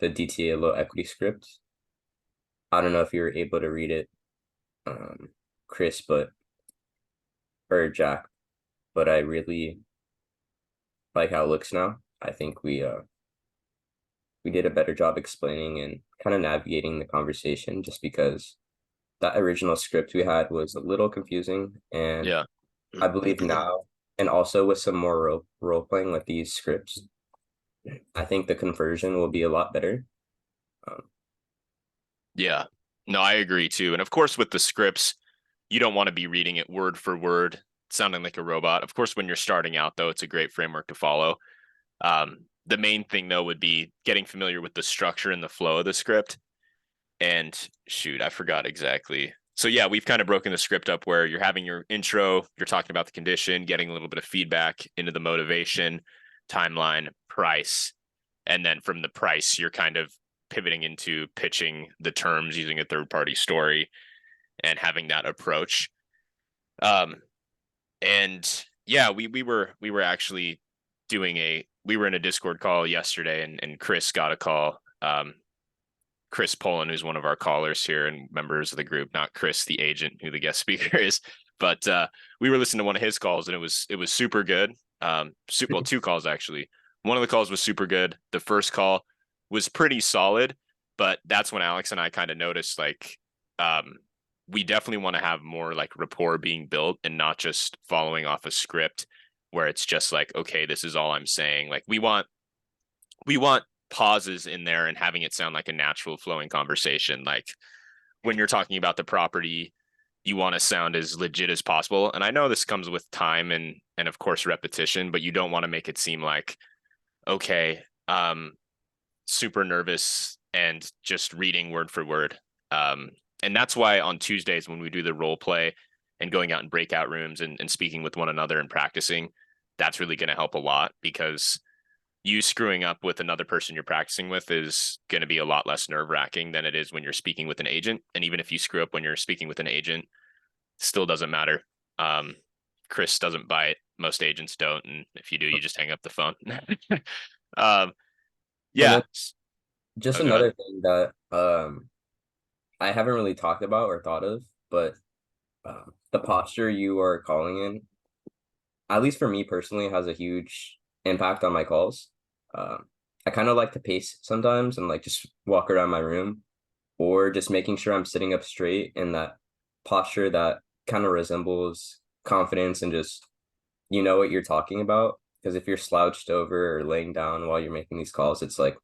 the DTA low equity script. I don't know if you were able to read it, um, Chris, or Jack, but I really like how it looks now. I think we did a better job explaining and kind of navigating the conversation just because that original script we had was a little confusing. And Yeah. I believe now, and also with some more role playing with these scripts, I think the conversion will be a lot better. Um, Yeah. No, I agree too. And of course, with the scripts, you don't want to be reading it word for word, sounding like a robot. Of course, when you're starting out, though, it's a great framework to follow. The main thing, though, would be getting familiar with the structure and the flow of the script. And shoot, I forgot exactly. So, yeah, we've kind of broken the script up where you're having your intro, you're talking about the condition, getting a little bit of feedback into the motivation, timeline, price. And then from the price, you're kind of pivoting into pitching the terms using a third party story and having that approach. Um, and yeah, we were actually we were in a Discord call yesterday, and Chris got a call. Chris Poland, who's one of our callers here and members of the group, not Chris, the agent, who the guest speaker is, but we were listening to one of his calls, and it was super good. Well, two calls actually. One of the calls was super good. The first call was pretty solid, but that's when Alex and I kind of noticed um, we definitely want to have more like rapport being built and not just following off a script where it's just like, okay, this is all I'm saying. Like we want pauses in there and having it sound like a natural flowing conversation. Like when you're talking about the property, you want to sound as legit as possible. And I know this comes with time and of course repetition, but you don't want to make it seem like, okay, super nervous and just reading word for word. And that's why on Tuesdays when we do the role play and going out in breakout rooms and speaking with one another and practicing, that's really going to help a lot because you screwing up with another person you're practicing with is going to be a lot less nerve wracking than it is when you're speaking with an agent. And even if you screw up when you're speaking with an agent, still doesn't matter. Um, Chris doesn't bite. Most agents don't. And if you do, you just hang up the phone. um, and yeah. then just Oh, go ahead. another thing that I haven't really talked about or thought of, but the posture you are calling in, at least for me personally, has a huge impact on my calls. I kind of like to pace sometimes and like just walk around my room, or just making sure I'm sitting up straight in that posture that kind of resembles confidence and just you know what you're talking about. Because if you're slouched over or laying down while you're making these calls, it's like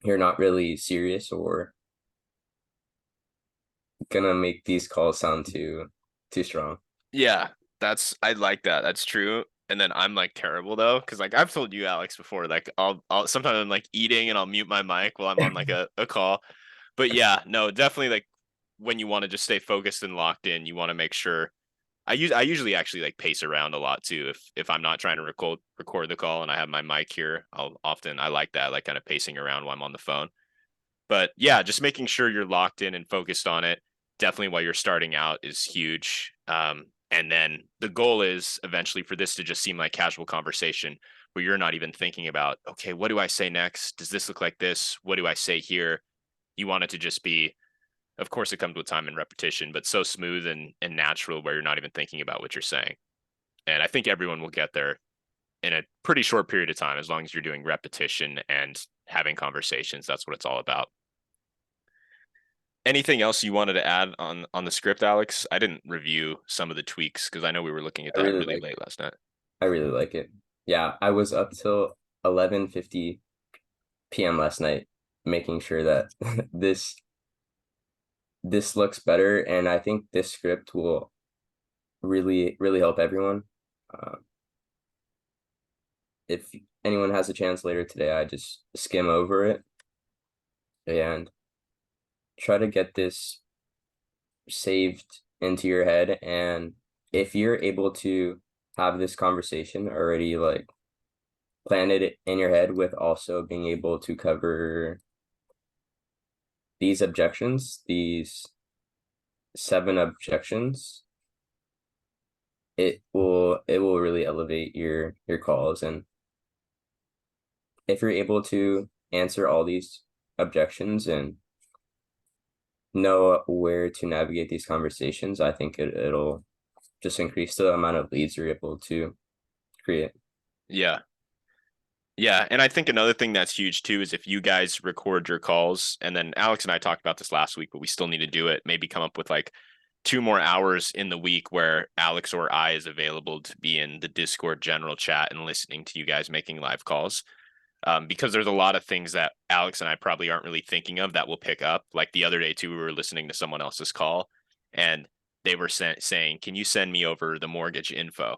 you're not really serious or gonna make these calls sound too strong. Yeah, I like that. That's true. And then I'm like terrible though, because like I've told you, Alex, before, like I'll sometimes I'm like eating and I'll mute my mic while I'm on like a call. But yeah, no, definitely like when you want to just stay focused and locked in, you want to make sure I usually actually like pace around a lot too. If I'm not trying to record the call and I have my mic here, I like that, like kind of pacing around while I'm on the phone. But yeah, just making sure you're locked in and focused on it, definitely while you're starting out is huge. And then the goal is eventually for this to just seem like casual conversation where you're not even thinking about, okay, what do I say next? Does this look like this? What do I say here? You want it to just be, of course, it comes with time and repetition, but so smooth and natural where you're not even thinking about what you're saying. And I think everyone will get there in a pretty short period of time as long as you're doing repetition and having conversations. That's what it's all about. Anything else you wanted to add on the script, Alex? I didn't review some of the tweaks because I know we were looking at I that really really like late last night. I really like it. Yeah, I was up till 11:50 p.m. last night making sure that this this looks better, and I think this script will really help everyone. Uh, if anyone has a chance later today, I just skim over it and try to get this saved into your head. And if you're able to have this conversation already like planted it in your head with also being able to cover these objections, these 7 objections, it will really elevate your calls. And if you're able to answer all these objections and know where to navigate these conversations, I think it'll just increase the amount of leads you're able to create. Yeah. Yeah. And I think another thing that's huge too is if you guys record your calls, and then Alex and I talked about this last week, but we still need to do it, maybe come up with like 2 more hours in the week where Alex or I is available to be in the Discord general chat and listening to you guys making live calls. Because there's a lot of things that Alex and I probably aren't really thinking of that we'll pick up. Like the other day too, we were listening to someone else's call and they were saying, can you send me over the mortgage info?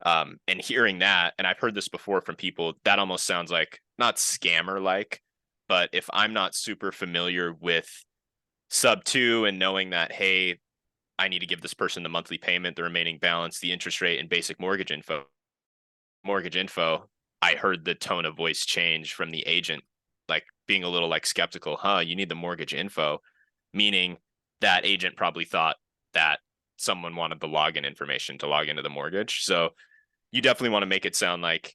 And hearing that, and I've heard this before from people, that almost sounds like not scammer like, but if I'm not super familiar with sub two and knowing that, hey, I need to give this person the monthly payment, the remaining balance, the interest rate, and basic mortgage info, I heard the tone of voice change from the agent, like being a little like skeptical, you need the mortgage info, meaning that agent probably thought that someone wanted the login information to log into the mortgage. So you definitely want to make it sound like,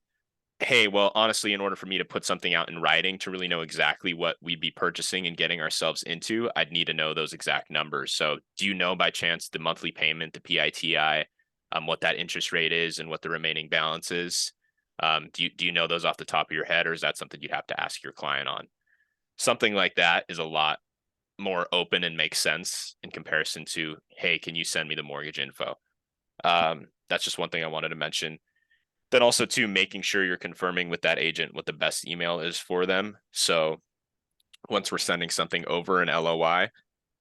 hey, well, honestly, in order for me to put something out in writing to really know exactly what we'd be purchasing and getting ourselves into, I'd need to know those exact numbers. So do you know by chance the monthly payment, the PITI, what that interest rate is and what the remaining balance is? Do you know those off the top of your head, or is that something you'd have to ask your client on? Something like that is a lot more open and makes sense in comparison to, hey, can you send me the mortgage info? That's just one thing I wanted to mention. Then also too, making sure you're confirming with that agent what the best email is for them. So once we're sending something over an LOI,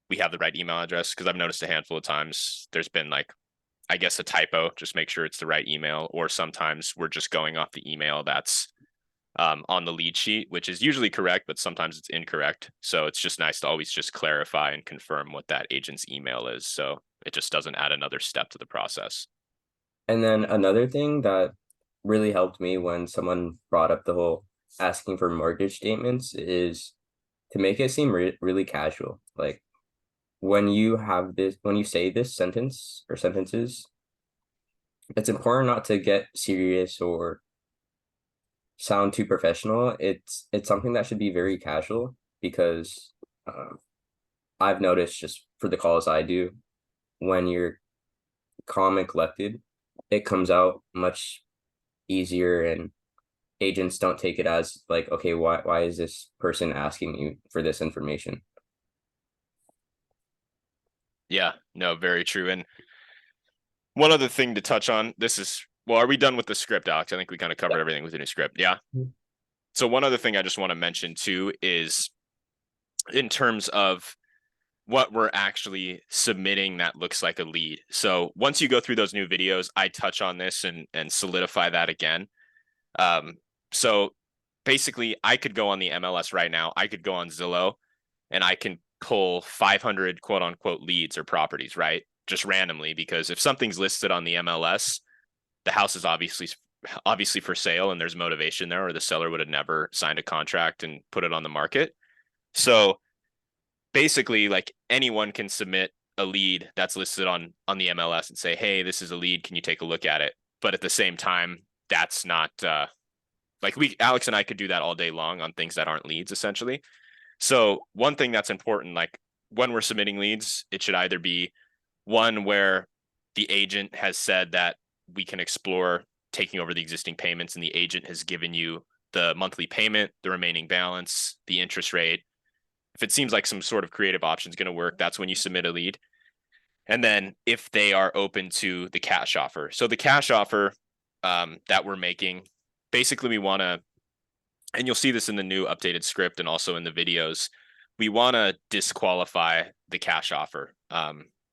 we have the right email address, because I've noticed a handful of times there's been like, I guess, a typo. Just make sure it's the right email, or sometimes we're just going off the email that's on the lead sheet, which is usually correct, but sometimes it's incorrect. So it's just nice to always just clarify and confirm what that agent's email is, so it just doesn't add another step to the process. And then another thing that really helped me when someone brought up the whole asking for mortgage statements is to make it seem really casual. Like when you have this, when you say this sentence or sentences, it's important not to get serious or sound too professional. It's something that should be very casual because I've noticed just for the calls I do, when you're calm and collected, it comes out much easier and agents don't take it as like, okay, why is this person asking you for this information? Yeah, no, very true. And one other thing to touch on, this is, well, are we done with the script, Alex? I think we kind of covered everything within a script. Yeah. So one other thing I just want to mention too is in terms of what we're actually submitting that looks like a lead. So once you go through those new videos, I touch on this and solidify that again. So basically, I could go on the MLS right now. I could go on Zillow and I can pull 500 quote unquote leads or properties, right? Just randomly, because if something's listed on the MLS, the house is obviously for sale and there's motivation there, or the seller would have never signed a contract and put it on the market. So basically, like, anyone can submit a lead that's listed on the MLS and say, hey, this is a lead, can you take a look at it? But at the same time, that's not like, Alex and I could do that all day long on things that aren't leads, essentially. So one thing that's important, like when we're submitting leads, it should either be one where the agent has said that we can explore taking over the existing payments and the agent has given you the monthly payment, the remaining balance, the interest rate. If it seems like some sort of creative option is going to work, that's when you submit a lead. And then if they are open to the cash offer. So the cash offer that we're making, basically we want to, and you'll see this in the new updated script and also in the videos, we want to disqualify the cash offer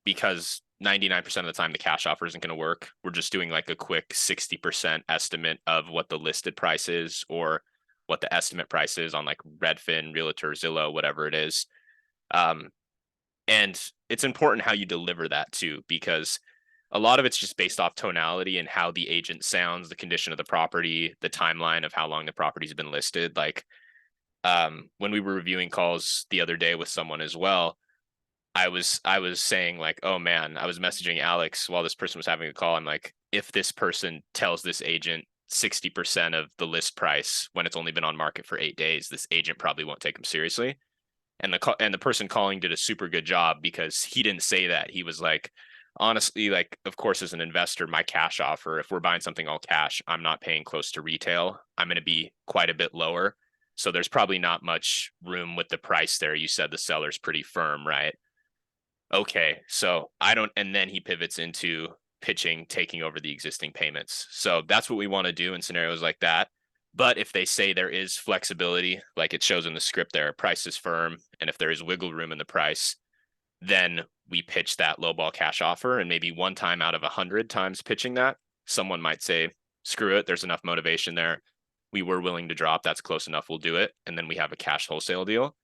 because 99% of the time the cash offer isn't going to work. We're just doing like a quick 60% estimate of what the listed price is or what the estimate price is on like Redfin, Realtor, Zillow, whatever it is. And it's important how you deliver that too, because a lot of it's just based off tonality and how the agent sounds, the condition of the property, the timeline of how long the property's been listed. Like when we were reviewing calls the other day with someone as well, I was saying like, oh man, I was messaging Alex while this person was having a call. I'm like, if this person tells this agent 60% of the list price when it's only been on market for 8 days, this agent probably won't take them seriously. And the person calling did a super good job because he didn't say that. He was like, honestly, like, of course, as an investor, my cash offer, if we're buying something all cash, I'm not paying close to retail. I'm going to be quite a bit lower. So there's probably not much room with the price there. You said the seller's pretty firm, right? Okay, so I don't, and then he pivots into pitching, taking over the existing payments. So that's what we want to do in scenarios like that. But if they say there is flexibility, like it shows in the script there, price is firm, and if there is wiggle room in the price, then we pitch that lowball cash offer. And maybe one time out of 100 times pitching that, someone might say, screw it, there's enough motivation there. We were willing to drop, that's close enough, we'll do it. And then we have a cash wholesale deal.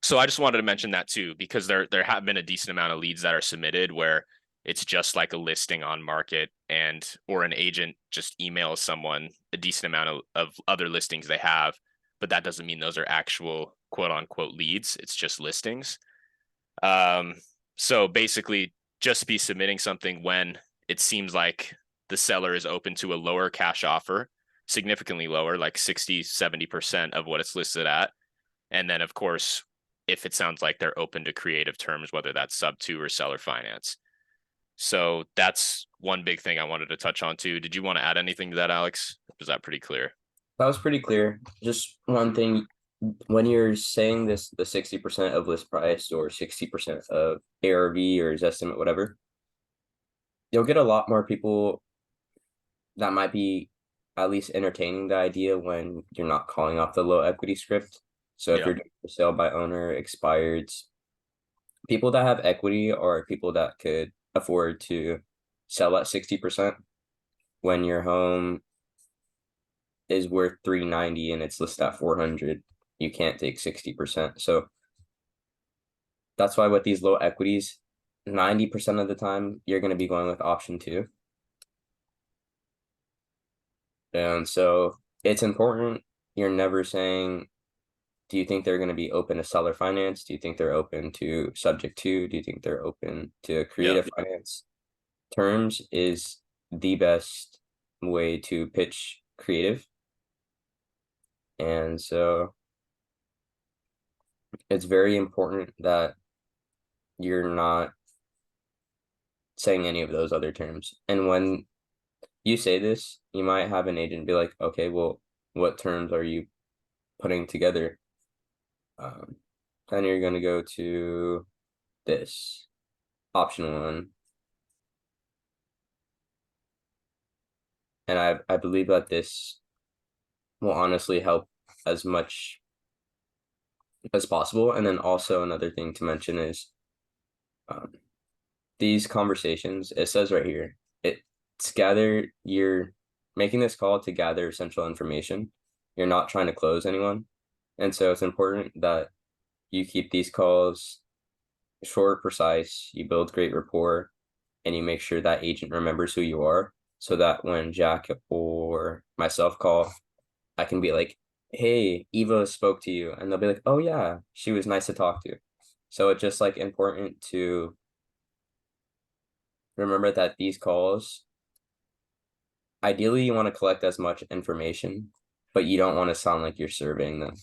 So I just wanted to mention that too, because there have been a decent amount of leads that are submitted where it's just like a listing on market and or an agent just emails someone a decent amount of other listings they have, but that doesn't mean those are actual quote unquote leads. It's just listings. So basically just be submitting something when it seems like the seller is open to a lower cash offer, significantly lower, like 60-70% of what it's listed at. And then of course, if it sounds like they're open to creative terms, whether that's sub two or seller finance. So that's one big thing I wanted to touch on too. Did you want to add anything to that, Alex? Was that pretty clear? That was pretty clear. Just one thing, when you're saying this, the 60% of list price or 60% of ARV or estimate, whatever, you'll get a lot more people that might be at least entertaining the idea when you're not calling off the low equity script. So if Yeah. you're doing for sale by owner, expireds, people that have equity or people that could afford to sell at 60% when your home is worth 390 and it's listed at 400, you can't take 60%. So that's why with these low equities, 90% of the time you're going to be going with option 2. And so it's important. You're never saying, do you think they're going to be open to seller finance? Do you think they're open to subject to? Do you think they're open to Yeah. creative finance? Terms is the best way to pitch creative. And so it's very important that you're not saying any of those other terms. And when you say this, you might have an agent be like, okay, well, what terms are you putting together? Then you're going to go to this option 1. And I believe that this will honestly help as much as possible. And then also another thing to mention is these conversations, it says right here, you're making this call to gather essential information. You're not trying to close anyone. And so it's important that you keep these calls short, precise, you build great rapport, and you make sure that agent remembers who you are so that when Jack or myself call, I can be like, hey, Eva spoke to you. And they'll be like, oh yeah, she was nice to talk to. So it's just like important to remember that these calls, ideally you want to collect as much information, but you don't want to sound like you're surveying them.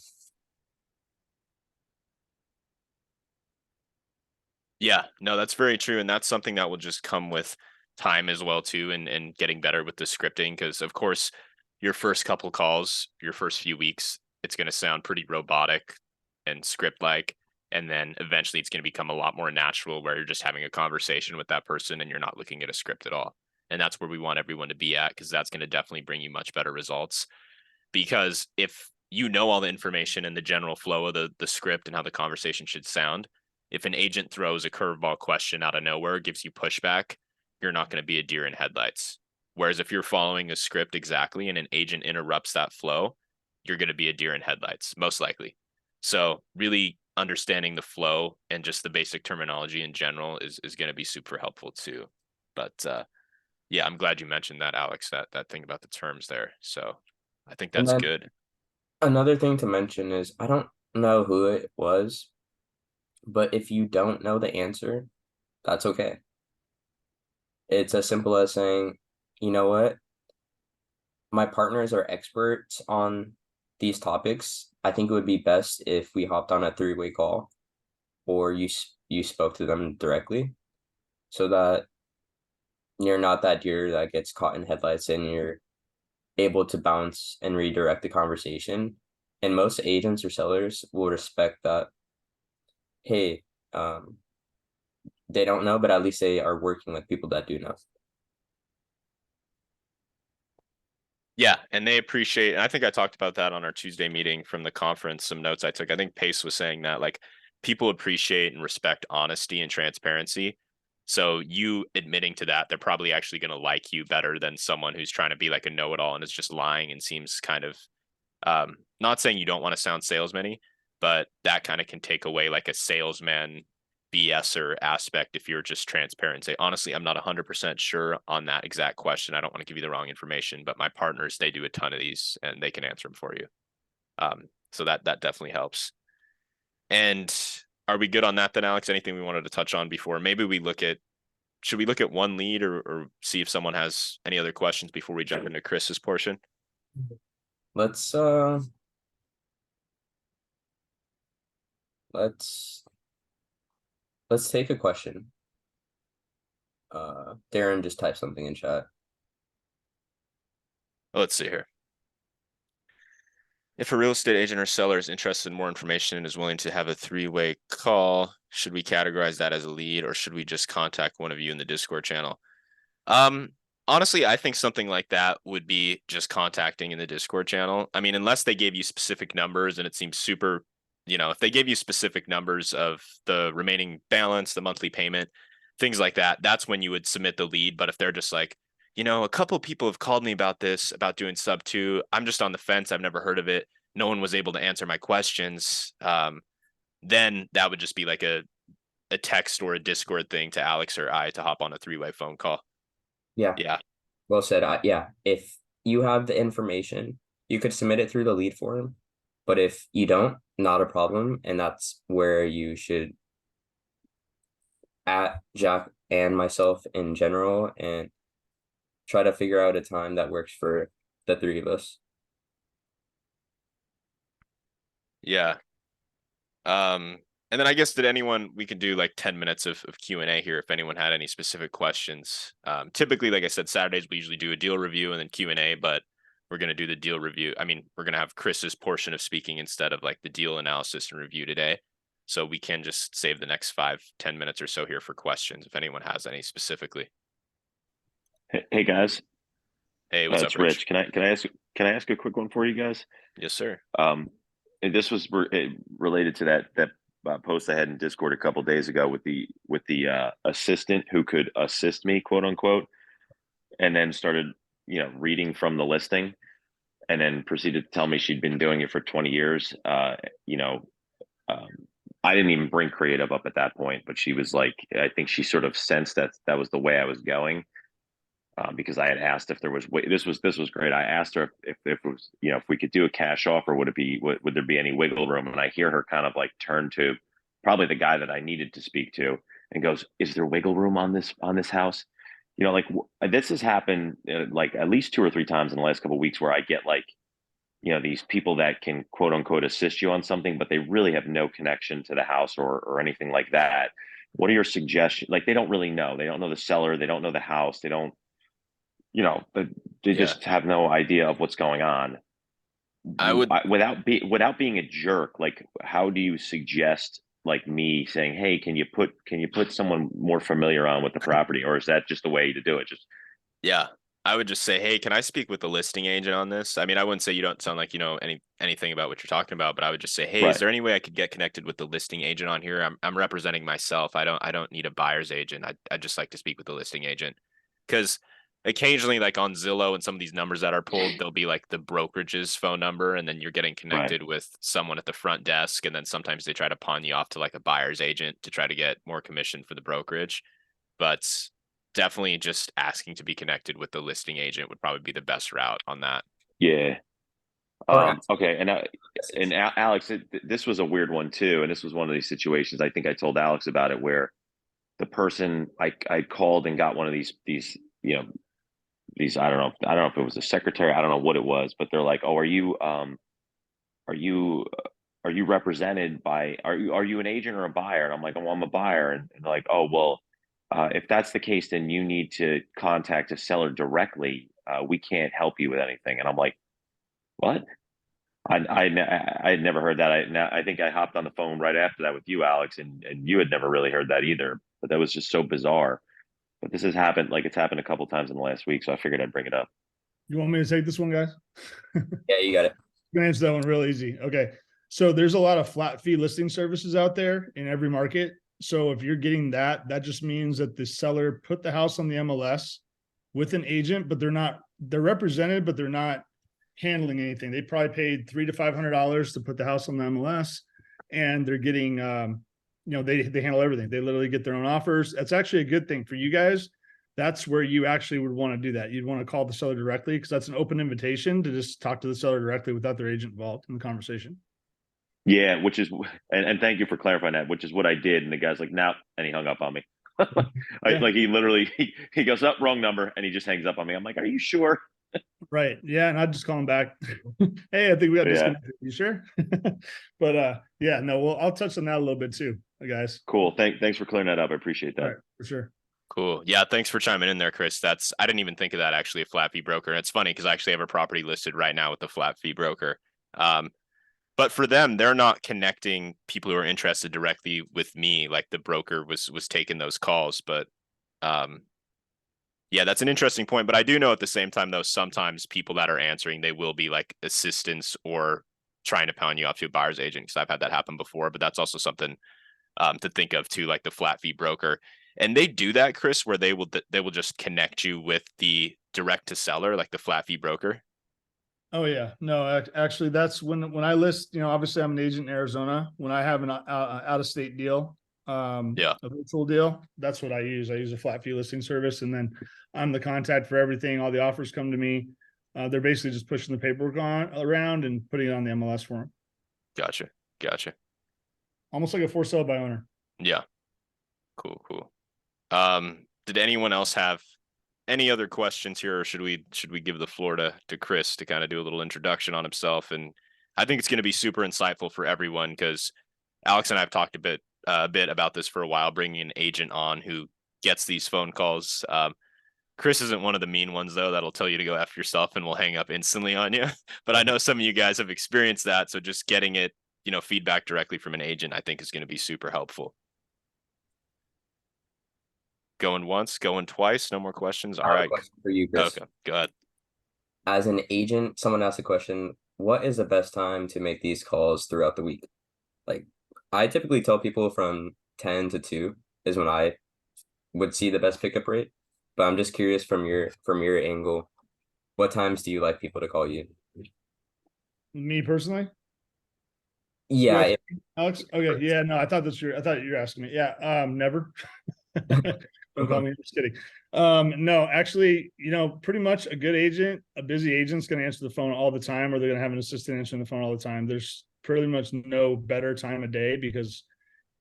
Yeah, no, that's very true. And that's something that will just come with time as well too, and getting better with the scripting. Because of course, your first couple calls, your first few weeks, it's going to sound pretty robotic and script like. And then eventually it's going to become a lot more natural where you're just having a conversation with that person and you're not looking at a script at all. And that's where we want everyone to be at, because that's going to definitely bring you much better results. Because if you know all the information and the general flow of the script and how the conversation should sound, if an agent throws a curveball question out of nowhere, gives you pushback, you're not going to be a deer in headlights. Whereas if you're following a script exactly and an agent interrupts that flow, you're going to be a deer in headlights, most likely. So really understanding the flow and just the basic terminology in general is going to be super helpful too. But yeah, I'm glad you mentioned that, Alex, that thing about the terms there. So I think And that's then good. another thing to mention is I don't know who it was, but if you don't know the answer, that's okay. It's as simple as saying, you know what? my partners are experts on these topics. I think it would be best if we hopped on a three-way call, or you spoke to them directly, so that you're not that deer that gets caught in headlights, and you're able to bounce and redirect the conversation. And most agents or sellers will respect that. Hey, they don't know, but at least they are working with people that do know. Yeah, and they appreciate, and I think I talked about that on our Tuesday meeting from the conference, some notes I took. I think Pace was saying that like people appreciate and respect honesty and transparency. So you admitting to that, they're probably actually going to like you better than someone who's trying to be like a know-it-all and is just lying and seems kind of not saying you don't want to sound salesman-y, but that kind of can take away like a salesman BSer aspect if you're just transparent and say, honestly, I'm not 100% sure on that exact question. I don't want to give you the wrong information, but my partners, they do a ton of these and they can answer them for you. So that definitely helps. And are we good on that then, Alex? Anything we wanted to touch on before? Maybe should we look at one lead or see if someone has any other questions before we jump into Chris's portion? Let's let's let's take a question. Darren just typed something in chat. Let's see here. If a real estate agent or seller is interested in more information and is willing to have a three-way call, should we categorize that as a lead or should we just contact one of you in the Discord channel? Honestly, I think something like that would be just contacting in the Discord channel. I mean, unless they gave you specific numbers and it seems super, if they gave you specific numbers of the remaining balance, the monthly payment, things like that, that's when you would submit the lead. But if they're just like, a couple of people have called me about this, about doing sub two, I'm just on the fence. I've never heard of it. No one was able to answer my questions. Then that would just be like a text or a Discord thing to Alex or I to hop on a three-way phone call. Yeah. Yeah. Well said. Yeah. If you have the information, you could submit it through the lead form. But if you don't, not a problem. And that's where you should at Jack and myself in general and try to figure out a time that works for the three of us. Yeah. And then I guess we could do like 10 minutes of Q&A here if anyone had any specific questions. Typically, like I said, Saturdays we usually do a deal review and then Q&A, but we're going to do the deal review. I mean, we're going to have Chris's portion of speaking instead of like the deal analysis and review today. So we can just save the next 5-10 minutes or so here for questions if anyone has any specifically. Hey guys. Hey, what's up, It's Rich? Can I ask a quick one for you guys? Yes, sir. And this was related to that post I had in Discord a couple days ago with the assistant who could assist me, quote unquote, and then started reading from the listing, and then proceeded to tell me she'd been doing it for 20 years. I didn't even bring creative up at that point, but she was like, I think she sort of sensed that was the way I was going. Because I had asked if there was this was great. I asked her if it was if we could do a cash offer, would there be any wiggle room? And I hear her kind of like turn to probably the guy that I needed to speak to and goes, "Is there wiggle room on this house?" Like this has happened like at least 2 or 3 times in the last couple of weeks where I get like these people that can quote unquote assist you on something, but they really have no connection to the house or anything like that. What are your suggestions? Like they don't really know. They don't know the seller. They don't know the house. They don't. But they just have no idea of what's going on. Without being a jerk, like how do you suggest like me saying, hey, can you put someone more familiar on with the property, or is that just the way to do it? Yeah, I would just say, hey, can I speak with the listing agent on this? I mean, I wouldn't say you don't sound like you know anything about what you're talking about, but I would just say, hey, right. Is there any way I could get connected with the listing agent on here? I'm representing myself. I don't need a buyer's agent. I'd just like to speak with the listing agent, because occasionally, like on Zillow and some of these numbers that are pulled, there'll be like the brokerage's phone number, and then you're getting connected with someone at the front desk, and then sometimes they try to pawn you off to like a buyer's agent to try to get more commission for the brokerage. But definitely just asking to be connected with the listing agent would probably be the best route on that. Yeah. Okay. And Alex, this was a weird one too. And this was one of these situations. I think I told Alex about it where the person I called and got one of these these, I don't know if it was a secretary, I don't know what it was, but they're like, oh, are you are you represented by, are you an agent or a buyer? And I'm like, oh, I'm a buyer. And they're like, oh, well, if that's the case, then you need to contact a seller directly. We can't help you with anything. And I'm like, what? I had never heard that. I think I hopped on the phone right after that with you, Alex, and you had never really heard that either. But that was just so bizarre. But this has happened, like it's happened a couple times in the last week, so I figured I'd bring it up. You want me to take this one, guys? Yeah, you got it. Gonna answer that one real easy. Okay. So there's a lot of flat fee listing services out there in every market. So if you're getting that, that just means that the seller put the house on the MLS with an agent, but they're represented, but they're not handling anything. They probably paid $300 to $500 to put the house on the MLS, and they're getting, they handle everything. They literally get their own offers. That's actually a good thing for you guys. That's where you actually would want to do that. You'd want to call the seller directly, because that's an open invitation to just talk to the seller directly without their agent involved in the conversation. Yeah, which is, and thank you for clarifying that, which is what I did. And the guy's like, no, and he hung up on me. Like he literally, he goes up, wrong number, and he just hangs up on me. I'm like, are you sure? Right. Yeah. And I'd just call him back. Hey, I think we got Yeah. disconnected. You sure? But yeah, no, well, I'll touch on that a little bit too, guys. Cool. Thanks for clearing that up. I appreciate that. All right, for sure. Cool. Yeah, thanks for chiming in there, Chris. I didn't even think of that, actually, a flat fee broker. And it's funny because I actually have a property listed right now with a flat fee broker. But for them, they're not connecting people who are interested directly with me, like the broker was taking those calls. But yeah, that's an interesting point. But I do know at the same time, though, sometimes people that are answering, they will be like assistants or trying to pound you off to a buyer's agent, because I've had that happen before. But that's also something to think of too, like the flat fee broker. And they do that, Chris, where they will just connect you with the direct to seller, like the flat fee broker. Oh yeah, no, actually, that's when I list. Obviously, I'm an agent in Arizona. When I have an out of state deal, Yeah. a virtual deal, that's what I use. I use a flat fee listing service, and then I'm the contact for everything. All the offers come to me. They're basically just pushing the paperwork around and putting it on the MLS for them. Gotcha. Almost like a for sale by owner. Yeah. Cool. Did anyone else have any other questions here, or should we give the floor to Chris to kind of do a little introduction on himself? And I think it's going to be super insightful for everyone, because Alex and I have talked a bit about this for a while, bringing an agent on who gets these phone calls. Chris isn't one of the mean ones, though, that'll tell you to go F yourself and will hang up instantly on you. But I know some of you guys have experienced that. So just getting it, feedback directly from an agent, I think is going to be super helpful. Going once, going twice, no more questions. All right. Question for you, Chris. Okay, go ahead. As an agent, someone asked a question, what is the best time to make these calls throughout the week? Like, I typically tell people from 10 to 2 is when I would see the best pickup rate. But I'm just curious from your angle, what times do you like people to call you? Me personally? Yeah, Well, Alex? Okay, yeah, no, I thought you were asking me. Yeah, never. Don't call me, just kidding. No, actually, pretty much a good agent, a busy agent's going to answer the phone all the time, or they're going to have an assistant answering the phone all the time. There's pretty much no better time of day, because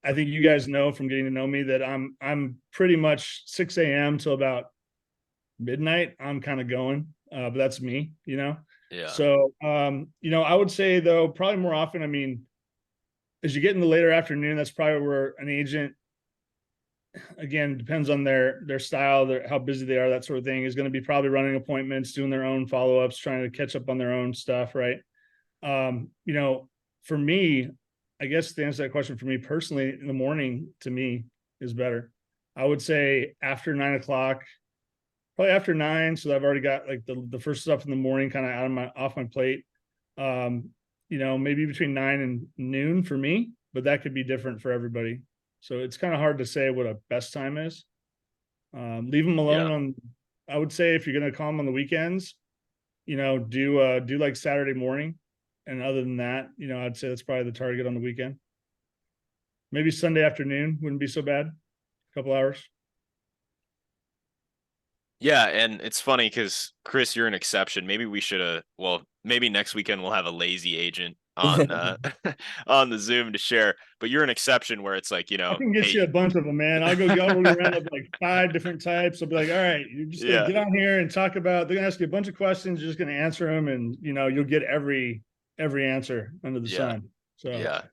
I think you guys know from getting to know me that I'm pretty much 6 a.m. till about midnight. I'm kind of going, but that's me, Yeah. So, I would say, though, probably more often, as you get in the later afternoon, that's probably where an agent, again, depends on their style, how busy they are, that sort of thing, is going to be probably running appointments, doing their own follow-ups, trying to catch up on their own stuff, right? For me, I guess to answer that question, for me personally, in the morning to me is better. I would say after 9 o'clock, probably after 9. So I've already got like the first stuff in the morning kind of off my plate. Maybe between 9 and noon for me, but that could be different for everybody. So it's kind of hard to say what a best time is. Leave them alone I would say, if you're going to call them on the weekends, do like Saturday morning. And other than that, I'd say that's probably the target on the weekend. Maybe Sunday afternoon wouldn't be so bad. A couple hours. Yeah, and it's funny because Chris, you're an exception. Maybe we should maybe next weekend we'll have a lazy agent on on the Zoom to share, but you're an exception where it's like, I can get you a bunch of them, man. I'll go round up like 5 different types. I'll be like, all right, you're just gonna get on here and talk about. They're gonna ask you a bunch of questions. You're just gonna answer them, and you'll get every answer under the sun. So yeah,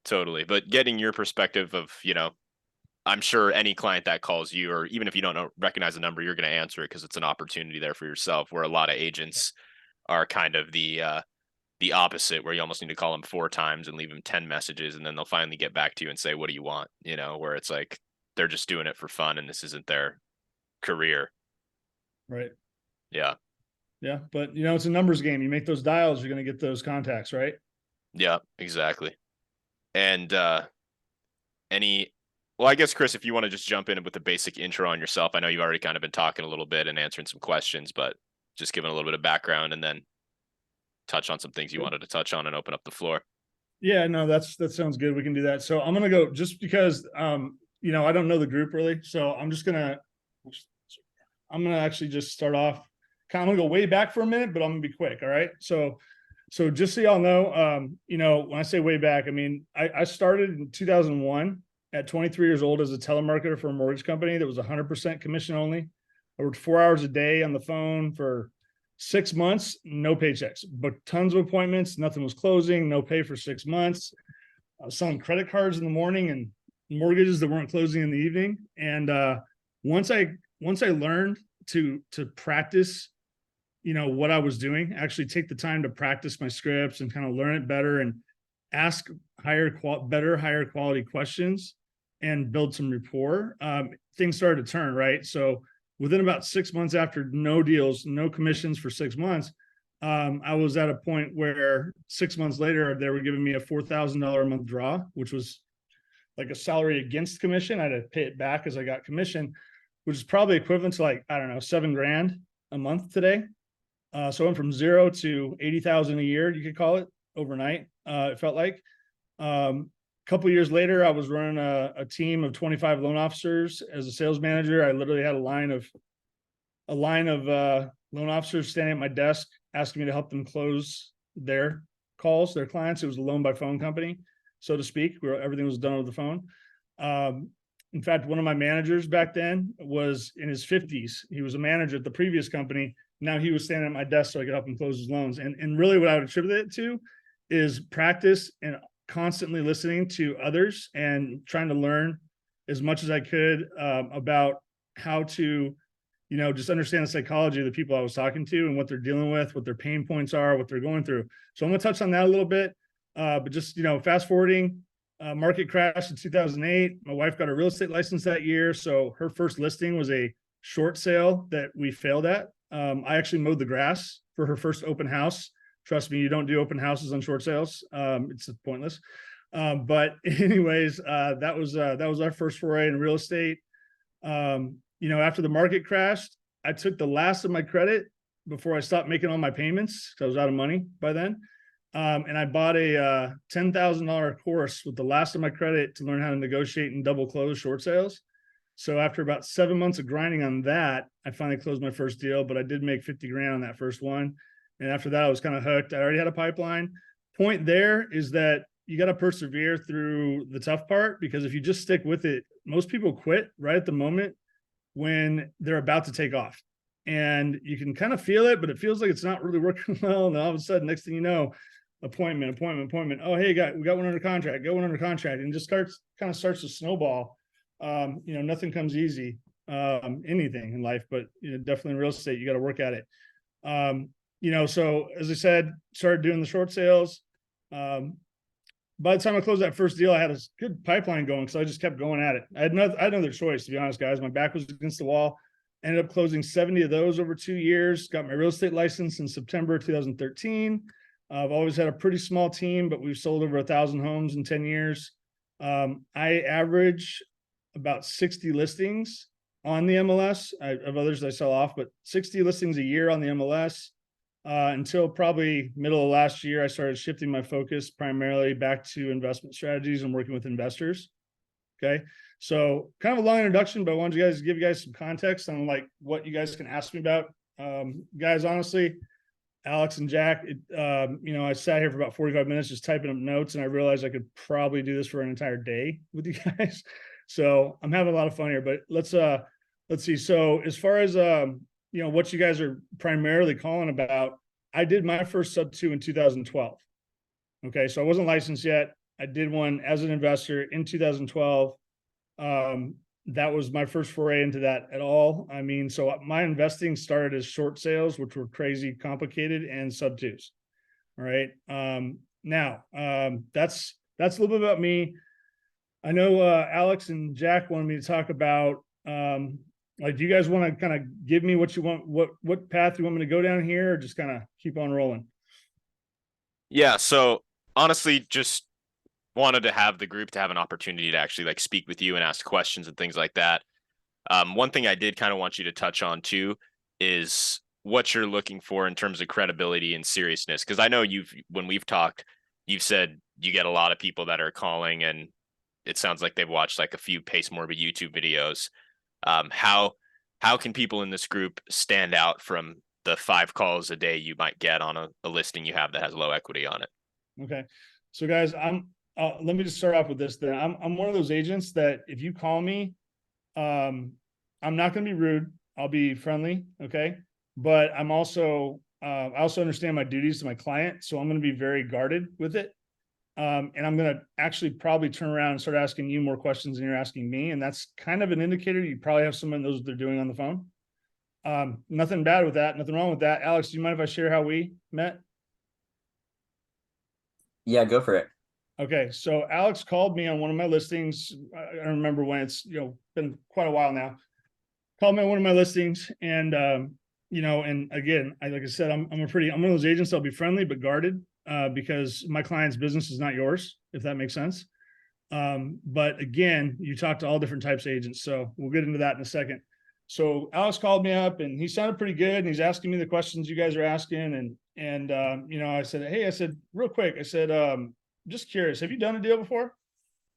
totally. But getting your perspective of, I'm sure any client that calls you, or even if you don't recognize the number, you're going to answer it because it's an opportunity there for yourself. Where a lot of agents are kind of the opposite, where you almost need to call them 4 times and leave them 10 messages, and then they'll finally get back to you and say, "What do you want?" Where it's like they're just doing it for fun and this isn't their career. Right. Yeah. Yeah, but it's a numbers game. You make those dials, you're going to get those contacts, right? Yeah, exactly. And well, I guess, Chris, if you want to just jump in with a basic intro on yourself. I know you've already kind of been talking a little bit and answering some questions, but just giving a little bit of background and then touch on some things you wanted to touch on and open up the floor. Yeah, no, that sounds good. We can do that. So I'm going to go just because, I don't know the group really. So I'm going to actually just start off. I'm going to go way back for a minute, but I'm going to be quick. All right. So just so y'all know, when I say way back, I mean, I started in 2001 at 23 years old as a telemarketer for a mortgage company that was 100% commission only. I worked 4 hours a day on the phone for 6 months, no paychecks, but tons of appointments. Nothing was closing, no pay for 6 months. I was selling credit cards in the morning and mortgages that weren't closing in the evening. And once I learned to practice, what I was doing, actually take the time to practice my scripts and kind of learn it better and ask higher quality questions and build some rapport, things started to turn, right? So within about 6 months after no deals, no commissions for 6 months, I was at a point where 6 months later, they were giving me a $4,000 a month draw, which was like a salary against commission. I had to pay it back as I got commission, which is probably equivalent to like, I don't know, $7,000 a month today. So I went from 0 to 80,000 a year, you could call it, overnight. It felt like. Couple of years later, I was running a team of 25 loan officers as a sales manager. I literally had a line of loan officers standing at my desk asking me to help them close their calls, their clients. It was a loan by phone company, so to speak, where everything was done over the phone. In fact, one of my managers back then was in his 50s. He was a manager at the previous company. Now he was standing at my desk so I could help him close his loans. And really what I would attribute it to is practice and constantly listening to others and trying to learn as much as I could about how to, just understand the psychology of the people I was talking to and what they're dealing with, what their pain points are, what they're going through. So I'm going to touch on that a little bit, but just, fast forwarding, market crash in 2008. My wife got a real estate license that year. So her first listing was a short sale that we failed at. I actually mowed the grass for her first open house. Trust me, you don't do open houses on short sales. It's pointless. But anyways, that was our first foray in real estate. After the market crashed, I took the last of my credit before I stopped making all my payments because I was out of money by then. And I bought a $10,000 course with the last of my credit to learn how to negotiate and double close short sales. So after about 7 months of grinding on that, I finally closed my first deal, but I did make 50 grand on that first one. And after that, I was kind of hooked. I already had a pipeline. Point there is that you got to persevere through the tough part, because if you just stick with it, most people quit right at the moment when they're about to take off. And you can kind of feel it, but it feels like it's not really working well. And all of a sudden, next thing you know, appointment. Oh, hey, we got one under contract, and just starts to snowball. Nothing comes easy, anything in life, but definitely in real estate, you got to work at it. So as I said, started doing the short sales. By the time I closed that first deal, I had a good pipeline going, so I just kept going at it. I had no other choice, to be honest, guys. My back was against the wall. Ended up closing 70 of those over 2 years. Got my real estate license in September 2013. I've always had a pretty small team, but we've sold over 1,000 homes in 10 years. I average about 60 listings on the MLS. I have others I sell off, but 60 listings a year on the MLS. Until probably middle of last year, I started shifting my focus primarily back to investment strategies and working with investors. Okay. So kind of a long introduction, but I wanted give you guys some context on like what you guys can ask me about. Guys, honestly, Alex and Jack, I sat here for about 45 minutes just typing up notes, and I realized I could probably do this for an entire day with you guys. So I'm having a lot of fun here, but let's see. So as far as what you guys are primarily calling about, I did my first sub 2 in 2012. Okay, so I wasn't licensed yet. I did one as an investor in 2012. That was my first foray into that at all. I mean, so my investing started as short sales, which were crazy complicated, and sub 2s. All right. That's a little bit about me. I know Alex and Jack wanted me to talk about do you guys want to kind of give me what you want, what path you want me to go down here, or just kind of keep on rolling? Yeah. So honestly, just wanted to have the group to have an opportunity to actually like speak with you and ask questions and things like that. One thing I did kind of want you to touch on too is what you're looking for in terms of credibility and seriousness. Cause I know when we've talked, you've said you get a lot of people that are calling, and it sounds like they've watched like a few Pace Morbid YouTube videos. How can people in this group stand out from the 5 calls a day you might get on a listing you have that has low equity on it? Okay. So guys, let me just start off with this then. I'm one of those agents that if you call me, I'm not going to be rude. I'll be friendly. Okay. But I also understand my duties to my client. So I'm going to be very guarded with it. And I'm going to actually probably turn around and start asking you more questions than you're asking me. And that's kind of an indicator you probably have someone knows what they're doing on the phone. Nothing bad with that. Nothing wrong with that. Alex, do you mind if I share how we met? Yeah, go for it. Okay. So Alex called me on one of my listings. I don't remember when, it's, been quite a while now. Called me on one of my listings, and, and again, like I said, I'm one of those agents that'll be friendly, but guarded. Because my client's business is not yours, if that makes sense. But again, you talk to all different types of agents. So we'll get into that in a second. So Alex called me up, and he sounded pretty good. And he's asking me the questions you guys are asking. And I said, hey, real quick, just curious, have you done a deal before?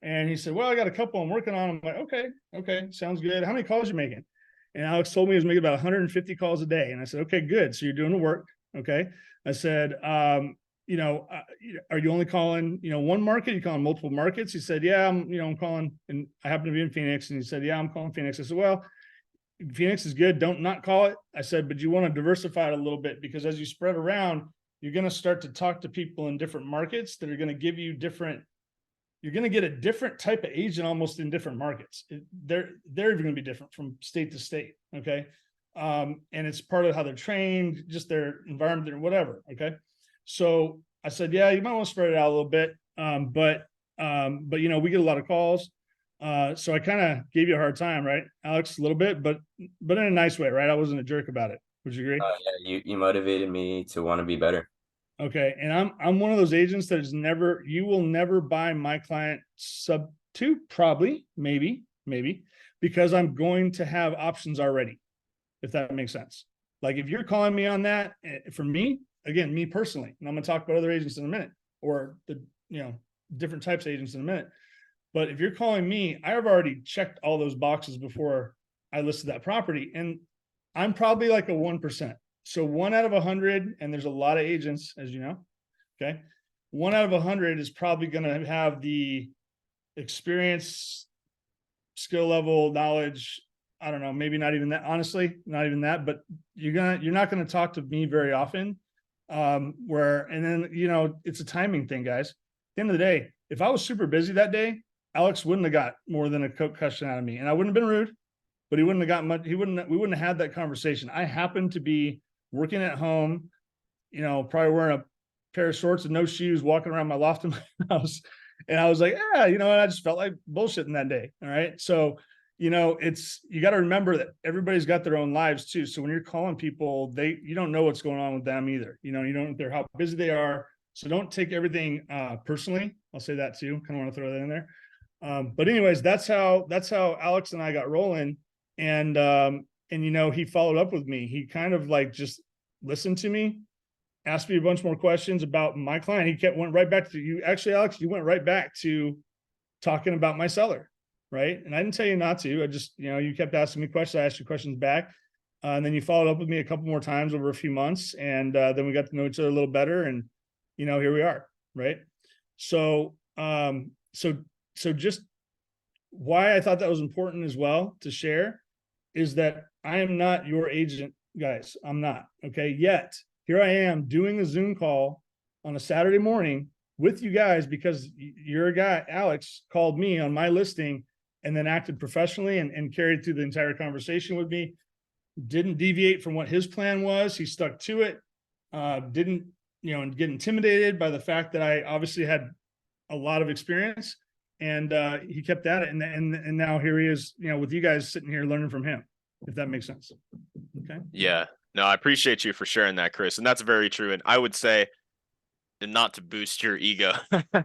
And he said, well, I got a couple I'm working on. I'm like, okay, sounds good. How many calls you making? And Alex told me he was making about 150 calls a day. And I said, okay, good. So you're doing the work. Okay. I said, are you only calling, one market? You calling multiple markets? He said, yeah, I'm calling, and I happen to be in Phoenix. And he said, yeah, I'm calling Phoenix. I said, well, Phoenix is good. Don't not call it. I said, but you want to diversify it a little bit, because as you spread around, you're going to start to talk to people in different markets that are going to give you you're going to get a different type of agent almost in different markets. They're even going to be different from state to state. Okay. And it's part of how they're trained, just their environment or whatever. Okay. So I said, yeah, you might want to spread it out a little bit. But we get a lot of calls. So I kind of gave you a hard time, right, Alex, a little bit, but in a nice way, right? I wasn't a jerk about it. Would you agree? Yeah, you motivated me to want to be better. Okay. And I'm one of those agents that you will never buy my client sub 2, probably, maybe, because I'm going to have options already, if that makes sense. Like if you're calling me on that, for me, again, me personally, and I'm going to talk about other agents in a minute, or the, different types of agents in a minute. But if you're calling me, I have already checked all those boxes before I listed that property. And I'm probably like a 1%. So 1 out of 100, and there's a lot of agents, as you know, okay. 1 out of 100 is probably going to have the experience, skill level, knowledge. I don't know, maybe not even that, honestly, not even that, but you're not going to talk to me very often. And then, it's a timing thing, guys. At the end of the day, if I was super busy that day, Alex wouldn't have got more than a question out of me, and I wouldn't have been rude, but we wouldn't have had that conversation. I happened to be working at home, probably wearing a pair of shorts and no shoes, walking around my loft in my house. And I was like, yeah, and I just felt like bullshitting that day. All right. So, you got to remember that everybody's got their own lives too. So when you're calling people, you don't know what's going on with them either. You don't know how busy they are. So don't take everything personally. I'll say that too. Kind of want to throw that in there. But anyways, that's how Alex and I got rolling. And he followed up with me. He kind of like just listened to me, asked me a bunch more questions about my client. He went right back to you. Actually, Alex, you went right back to talking about my seller. Right. And I didn't tell you not to. I just, you kept asking me questions. I asked you questions back. And then you followed up with me a couple more times over a few months. And then we got to know each other a little better. And, here we are. Right. So, so just why I thought that was important as well to share is that I am not your agent, guys. I'm not. Okay. Yet here I am doing a Zoom call on a Saturday morning with you guys because your guy, Alex, called me on my listing and then acted professionally and carried through the entire conversation with me. Didn't deviate from what his plan was. He stuck to it. Didn't, get intimidated by the fact that I obviously had a lot of experience, and he kept at it. And now here he is, with you guys sitting here learning from him, if that makes sense. Okay. Yeah. No, I appreciate you for sharing that, Chris. And that's very true. And I would say, and not to boost your ego, but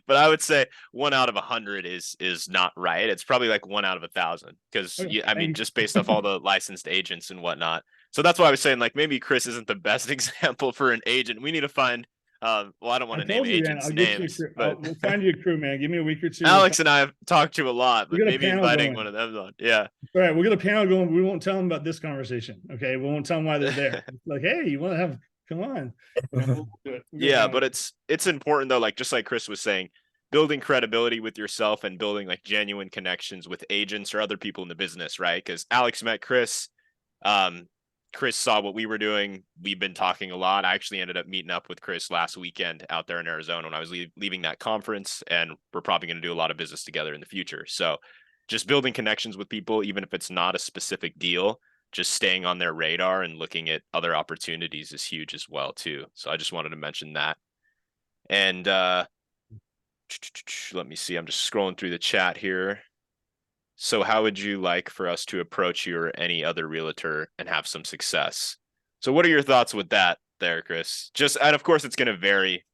I would say 1 out of 100 is not right. It's probably like 1 out of 1,000 because I mean, just based off all the licensed agents and whatnot. So that's why I was saying like maybe Chris isn't the best example for an agent. We need to find. Well, I don't want to name agents' names, but we'll find you a crew, man. Give me a week or two. Alex and I have talked to a lot, but We'll maybe inviting one of them on. Yeah. All right, we'll get a panel going. We won't tell them about this conversation. Okay, we won't tell them why they're there. Like, hey, you want to have? Come on. We'll do it. Yeah, but it's important though. Like just like Chris was saying, building credibility with yourself and building like genuine connections with agents or other people in the business, right? Because Alex met Chris. Chris saw what we were doing. We've been talking a lot. I actually ended up meeting up with Chris last weekend out there in Arizona when I was leaving that conference, and we're probably going to do a lot of business together in the future. So just building connections with people, even if it's not a specific deal, just staying on their radar and looking at other opportunities is huge as well too. So I just wanted to mention that. And let me see. I'm just scrolling through the chat here. So how would you like for us to approach you or any other realtor and have some success? So what are your thoughts with that there, Chris? And of course it's going to vary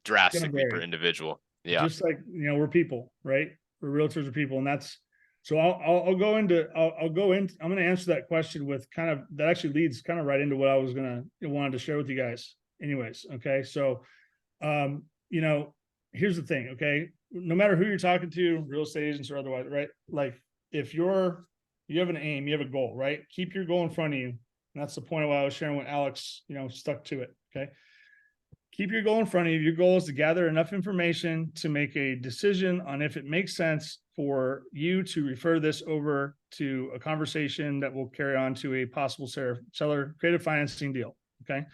drastically per individual. Yeah. Just like, we're people, right? We're realtors are people. And that's, so I'm going to answer that question with that actually leads kind of right into what I was wanted to share with you guys anyways. Okay. So, here's the thing. Okay. No matter who you're talking to, real estate agents or otherwise, right? Like if you have an aim, you have a goal, right? Keep your goal in front of you. And that's the point of why I was sharing with Alex, stuck to it. Okay. Keep your goal in front of you. Your goal is to gather enough information to make a decision on if it makes sense for you to refer this over to a conversation that will carry on to a possible seller creative financing deal. Okay.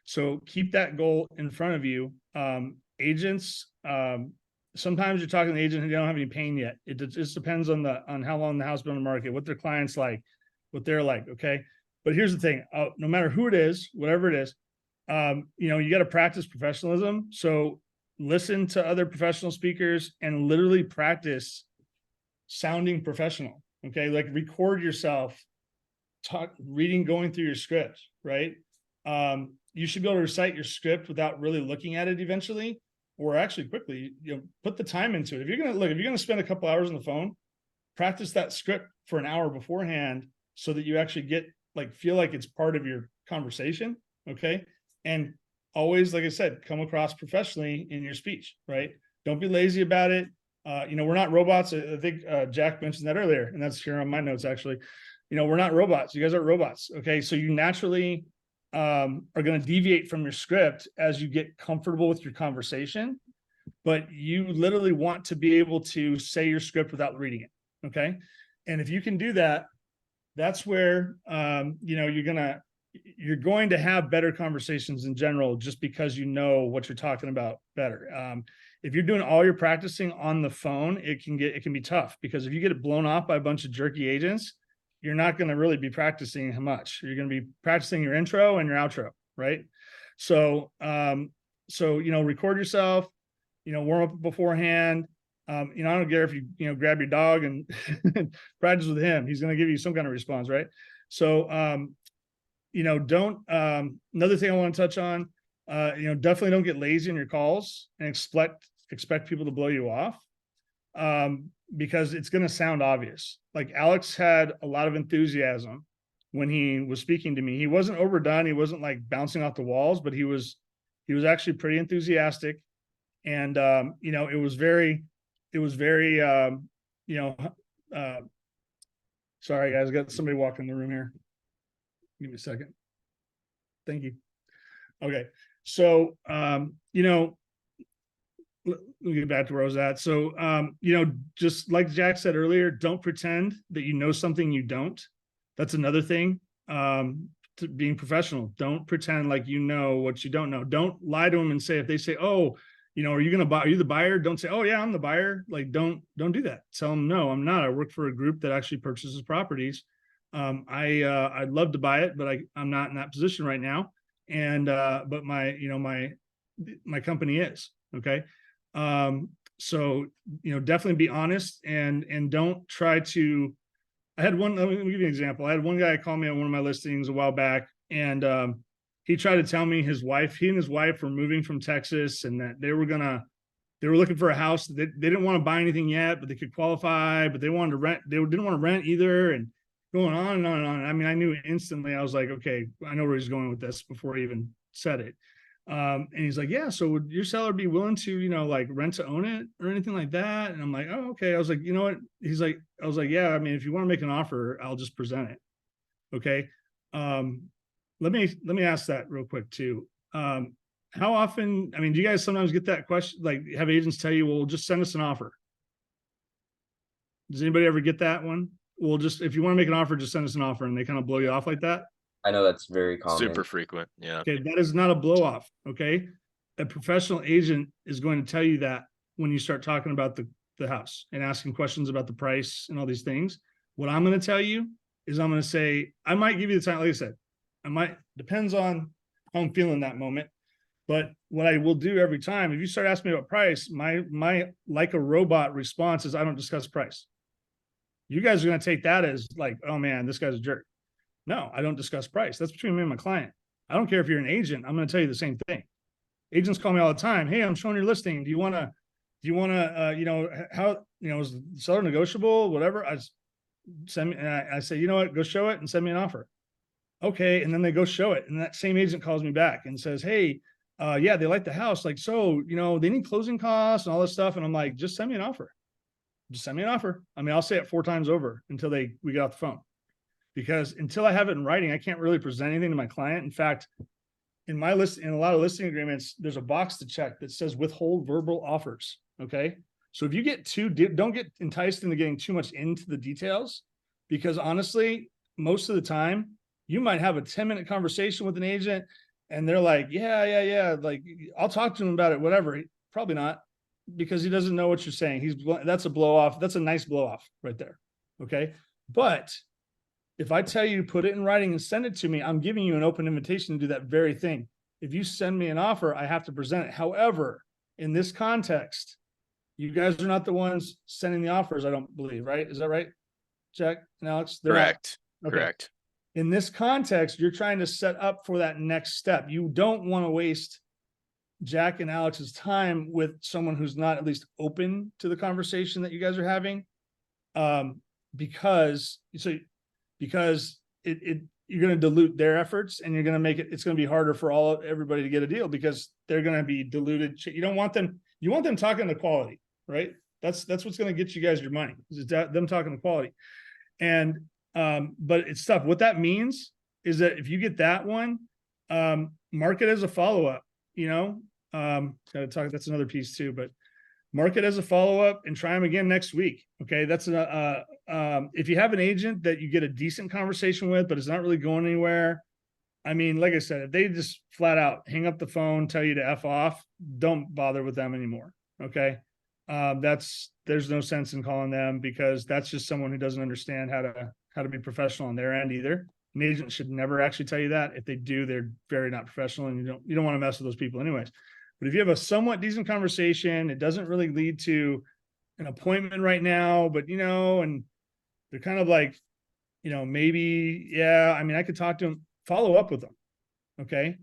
So keep that goal in front of you. Agents, sometimes you're talking to an agent who don't have any pain yet. It just depends on how long the house has been on the market, what their clients like, what they're like. Okay. But here's the thing, no matter who it is, whatever it is, you got to practice professionalism. So listen to other professional speakers and literally practice sounding professional. Okay. Like record yourself going through your script, right? You should be able to recite your script without really looking at it eventually, or actually quickly, put the time into it. If you're going to spend a couple hours on the phone, practice that script for an hour beforehand so that you actually feel like it's part of your conversation. Okay. And always, like I said, come across professionally in your speech, right? Don't be lazy about it. We're not robots. I think Jack mentioned that earlier, and that's here on my notes, actually. We're not robots. You guys aren't robots. Okay. So you naturally are going to deviate from your script as you get comfortable with your conversation, but you literally want to be able to say your script without reading it. Okay. And if you can do that, that's where, you're going to have better conversations in general, just because you know what you're talking about better. If you're doing all your practicing on the phone, it can be tough, because if you get it blown off by a bunch of jerky agents, you're not going to really be practicing much. You're going to be practicing your intro and your outro, right? So, record yourself, warm up beforehand. I don't care if you grab your dog and practice with him. He's going to give you some kind of response, right? So, don't, another thing I want to touch on, definitely don't get lazy in your calls and expect people to blow you off. Because it's going to sound obvious. Like Alex had a lot of enthusiasm when he was speaking to me. He wasn't overdone. He wasn't like bouncing off the walls, but he was actually pretty enthusiastic. And, it was very, sorry guys, I got somebody walking in the room here. Give me a second. Thank you. Okay. So, you know, let me get back to where I was at. So, you know, just like Jack said earlier, don't pretend that you know something you don't. That's another thing. To being professional, don't pretend like you know what you don't know. Don't lie to them and say, if they say, oh, you know, are you going to buy, are you the buyer? Don't say, oh yeah, I'm the buyer. Like, don't do that. Tell them, no, I'm not. I work for a group that actually purchases properties. I'd love to buy it, but I'm not in that position right now. And, but my company is, okay. So, you know, definitely be honest and don't try to, let me give you an example. I had one guy call me on one of my listings a while back, and he tried to tell me he and his wife were moving from Texas, and that they were looking for a house. They didn't want to buy anything yet, but they could qualify, but they wanted to rent. They didn't want to rent either, and going on and on and on. I mean, I knew instantly. I was like, okay, I know where he's going with this before he even said it. And he's like, yeah, so would your seller be willing to, you know, like rent to own it or anything like that? And I'm like, oh, okay. I was like, you know what? I was like, yeah, I mean, if you want to make an offer, I'll just present it. Okay. Let me ask that real quick too. How often, I mean, do you guys sometimes get that question? Like, have agents tell you, well, just send us an offer. Does anybody ever get that one? Well, just, if you want to make an offer, just send us an offer, and they kind of blow you off like that. I know that's very common. Super frequent. Yeah. Okay, that is not a blow off. Okay, a professional agent is going to tell you that when you start talking about the house and asking questions about the price and all these things. What I'm going to tell you is I'm going to say, I might give you the time. Like I said, depends on how I'm feeling that moment. But what I will do every time, if you start asking me about price, my like a robot response is, I don't discuss price. You guys are going to take that as like, oh man, this guy's a jerk. No, I don't discuss price. That's between me and my client. I don't care if you're an agent. I'm going to tell you the same thing. Agents call me all the time. Hey, I'm showing your listing. Do you want to, you know, how, you know, is the seller negotiable, whatever? I say, you know what, go show it and send me an offer. Okay. And then they go show it. And that same agent calls me back and says, hey, yeah, they like the house. Like, so, you know, they need closing costs and all this stuff. And I'm like, just send me an offer. Just send me an offer. I mean, I'll say it 4 times over until we get off the phone. Because until I have it in writing, I can't really present anything to my client. In fact, in a lot of listing agreements, there's a box to check that says withhold verbal offers. Okay. So if you get don't get enticed into getting too much into the details, because honestly, most of the time you might have a 10-minute conversation with an agent and they're like, yeah. Like, I'll talk to him about it, whatever. Probably not, because he doesn't know what you're saying. That's a blow off. That's a nice blow off right there. Okay. But if I tell you to put it in writing and send it to me, I'm giving you an open invitation to do that very thing. If you send me an offer, I have to present it. However, in this context, you guys are not the ones sending the offers, I don't believe, right? Is that right, Jack and Alex? Correct. Okay. Correct. In this context, you're trying to set up for that next step. You don't want to waste Jack and Alex's time with someone who's not at least open to the conversation that you guys are having. Because you're going to dilute their efforts, and you're going to make it's going to be harder for everybody to get a deal, because they're going to be diluted. You don't want them, you want them talking to quality, right? That's what's going to get you guys your money, is them talking to quality. And, but it's tough. What that means is that if you get that one, mark it as a follow-up, you know, gotta talk, that's another piece too, but mark it as a follow-up and try them again next week. Okay. That's if you have an agent that you get a decent conversation with, but it's not really going anywhere. I mean, like I said, if they just flat out hang up the phone, tell you to F off, don't bother with them anymore. Okay. There's no sense in calling them, because that's just someone who doesn't understand how to be professional on their end either. An agent should never actually tell you that. If they do, they're very not professional, and you don't want to mess with those people anyways. But if you have a somewhat decent conversation, it doesn't really lead to an appointment right now, but you know, and they're kind of like, you know, maybe, yeah, I mean, I could talk to them, follow up with them. Okay.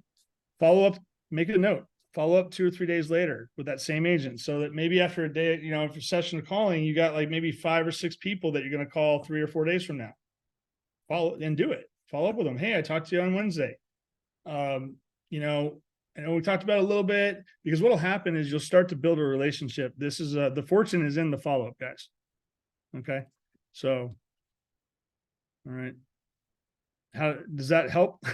Follow up, make it a note, follow up 2 or 3 days later with that same agent, so that maybe after a day, you know, after a session of calling, you got like maybe 5 or 6 people that you're going to call 3 or 4 days from now. Follow up with them. Hey, I talked to you on Wednesday. You know, I know we talked about it a little bit, because what'll happen is you'll start to build a relationship. This is the fortune is in the follow-up, guys. Okay. So, all right. How does that help?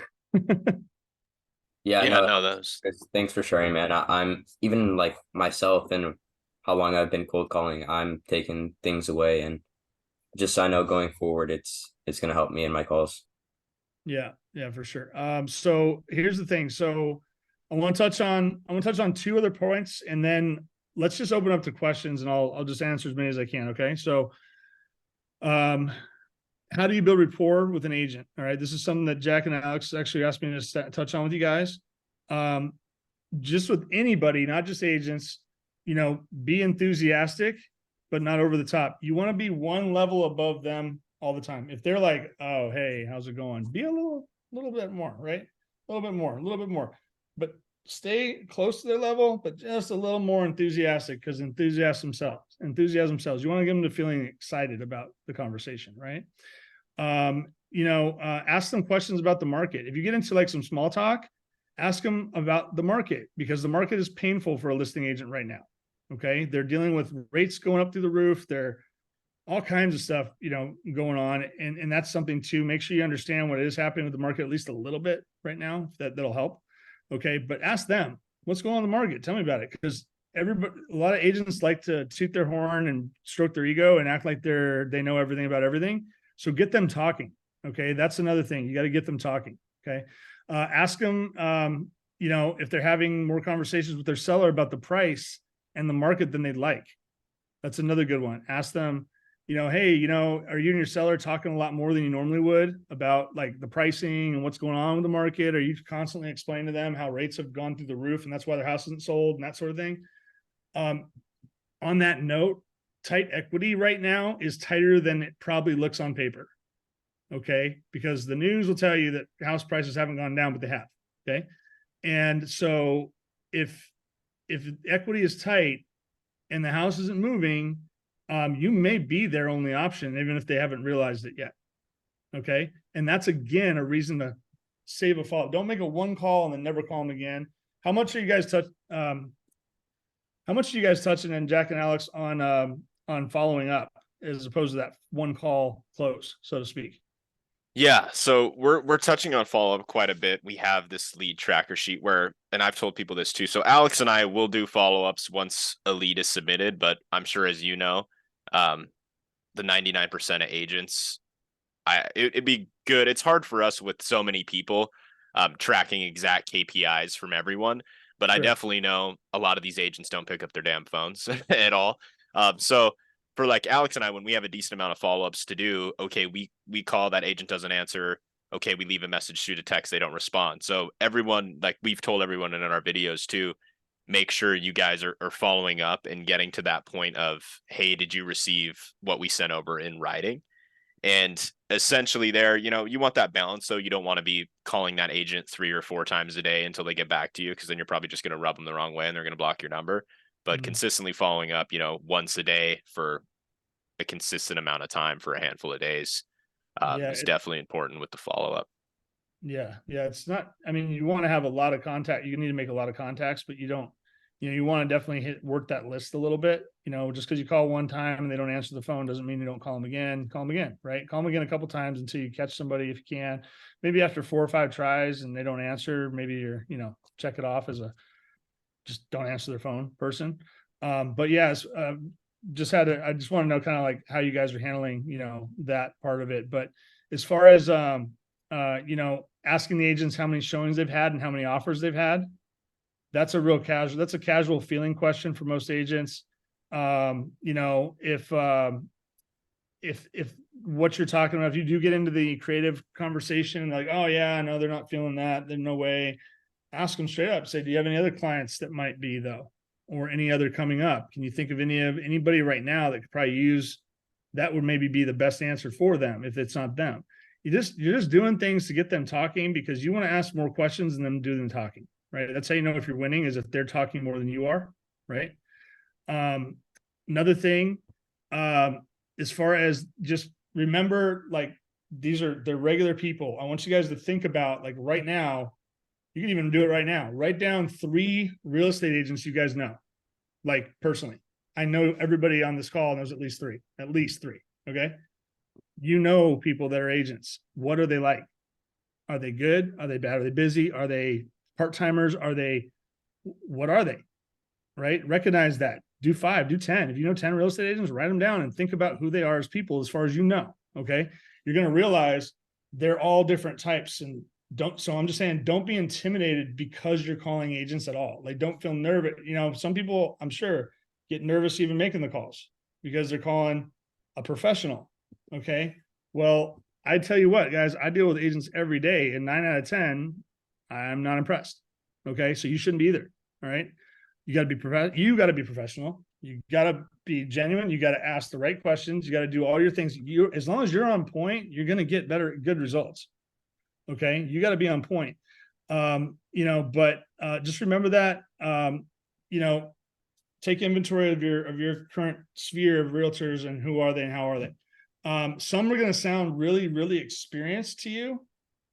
Yeah, Yeah, no, no, those. thanks for sharing, man. I'm even like myself and how long I've been cold calling, I'm taking things away, and just so I know going forward, it's gonna help me in my calls. Yeah, yeah, for sure. So here's the thing. So I want to touch on two other points, and then let's just open up to questions, and I'll just answer as many as I can. Okay. So, um, how do you build rapport with an agent? All right. This is something that Jack and Alex actually asked me to touch on with you guys. Um, just with anybody, not just agents, be enthusiastic, but not over the top. You want to be one level above them all the time. If they're like, "Oh, hey, how's it going?" Be a little bit more, right? A little bit more, a little bit more, but stay close to their level, but just a little more enthusiastic, because enthusiasm sells. You want to get them to feeling excited about the conversation, right? Ask them questions about the market. If you get into like some small talk, ask them about the market, because the market is painful for a listing agent right now. Okay. They're dealing with rates going up through the roof. They're all kinds of stuff, going on. And that's something to make sure you understand what is happening with the market, at least a little bit right now. That'll help. Okay. But ask them what's going on in the market. Tell me about it. Because a lot of agents like to toot their horn and stroke their ego and act like they know everything about everything. So get them talking. Okay. That's another thing. You got to get them talking. Okay. Ask them, if they're having more conversations with their seller about the price and the market than they'd like. That's another good one. Ask them, hey, are you and your seller talking a lot more than you normally would about like the pricing and what's going on with the market? Are you constantly explaining to them how rates have gone through the roof and that's why their house isn't sold and that sort of thing? On that note, tight equity right now is tighter than it probably looks on paper. Okay. Because the news will tell you that house prices haven't gone down, but they have. Okay. And so if equity is tight and the house isn't moving, you may be their only option, even if they haven't realized it yet. Okay. And that's again a reason to save a follow. Don't make a one call and then never call them again. How much are you guys touching, and Jack and Alex, on following up as opposed to that one call close, so to speak? Yeah, so we're touching on follow-up quite a bit. We have this lead tracker sheet where, and I've told people this too. So Alex and I will do follow-ups once a lead is submitted, but I'm sure as you know, the 99% of agents, it'd be good. It's hard for us with so many people tracking exact KPIs from everyone, but I Sure. definitely know a lot of these agents don't pick up their damn phones at all. So for like Alex and I, when we have a decent amount of follow-ups to do, okay, we call, that agent doesn't answer. Okay, we leave a message, shoot a text, they don't respond. So everyone, like we've told everyone in our videos too, make sure you guys are following up and getting to that point of, hey, did you receive what we sent over in writing? And essentially there, you want that balance. So you don't want to be calling that agent 3 or 4 times a day until they get back to you, because then you're probably just going to rub them the wrong way and they're going to block your number. But consistently following up, once a day for a consistent amount of time for a handful of days is definitely important with the follow-up. Yeah. It's not, you want to have a lot of contact. You need to make a lot of contacts, but you don't, you want to definitely work that list a little bit. Just because you call one time and they don't answer the phone doesn't mean you don't call them again. Call them again, right? Call them again a couple times until you catch somebody if you can. Maybe after 4 or 5 tries and they don't answer, maybe you're, check it off as a just don't answer their phone person. But yes, I just want to know kind of like how you guys are handling, that part of it. But as far as, asking the agents how many showings they've had and how many offers they've had, that's a casual feeling question for most agents. If what you're talking about, if you do get into the creative conversation, like, oh yeah, no, they're not feeling that, there's no way, ask them straight up, say, do you have any other clients that might be though, or any other coming up? Can you think of anybody right now that could probably use, that would maybe be the best answer for them if it's not them? You're just doing things to get them talking, because you want to ask more questions than them do them talking, right? That's how you know if you're winning, is if they're talking more than you are, right? Another thing, as far as just remember, like they're regular people. I want you guys to think about, like, right now, you can even do it right now. Write down 3 real estate agents you guys know, like personally. I know everybody on this call knows at least 3. Okay. People that are agents. What are they like? Are they good? Are they bad? Are they busy? Are they part-timers? What are they? Right? Recognize that. Do 5, do 10. If you know 10 real estate agents, write them down and think about who they are as people as far as you know. Okay. You're going to realize they're all different types, and so I'm just saying, don't be intimidated because you're calling agents at all. Like, don't feel nervous. Some people, I'm sure, get nervous even making the calls because they're calling a professional. Okay. Well, I tell you what, guys, I deal with agents every day, and 9 out of 10, I'm not impressed. Okay. So you shouldn't be either. All right. You got to be you got to be professional. You got to be genuine. You got to ask the right questions. You got to do all your things. As long as you're on point, you're going to get good results. Okay. You got to be on point. But just remember that, take inventory of your current sphere of realtors and who are they and how are they. Some are going to sound really, really experienced to you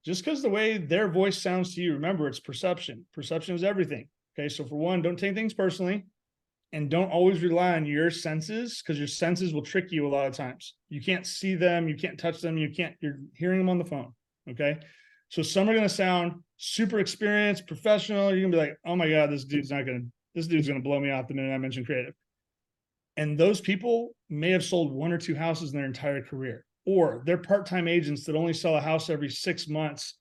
just because the way their voice sounds to you. Remember, it's perception. Perception is everything. Okay. So for one, don't take things personally, and don't always rely on your senses, because your senses will trick you a lot of times. You can't see them. You can't touch them. You're hearing them on the phone. Okay. So some are going to sound super experienced, professional. You're going to be like, oh my God, this dude's going to blow me off the minute I mention creative. And those people may have sold 1 or 2 houses in their entire career, or they're part-time agents that only sell a house every 6 months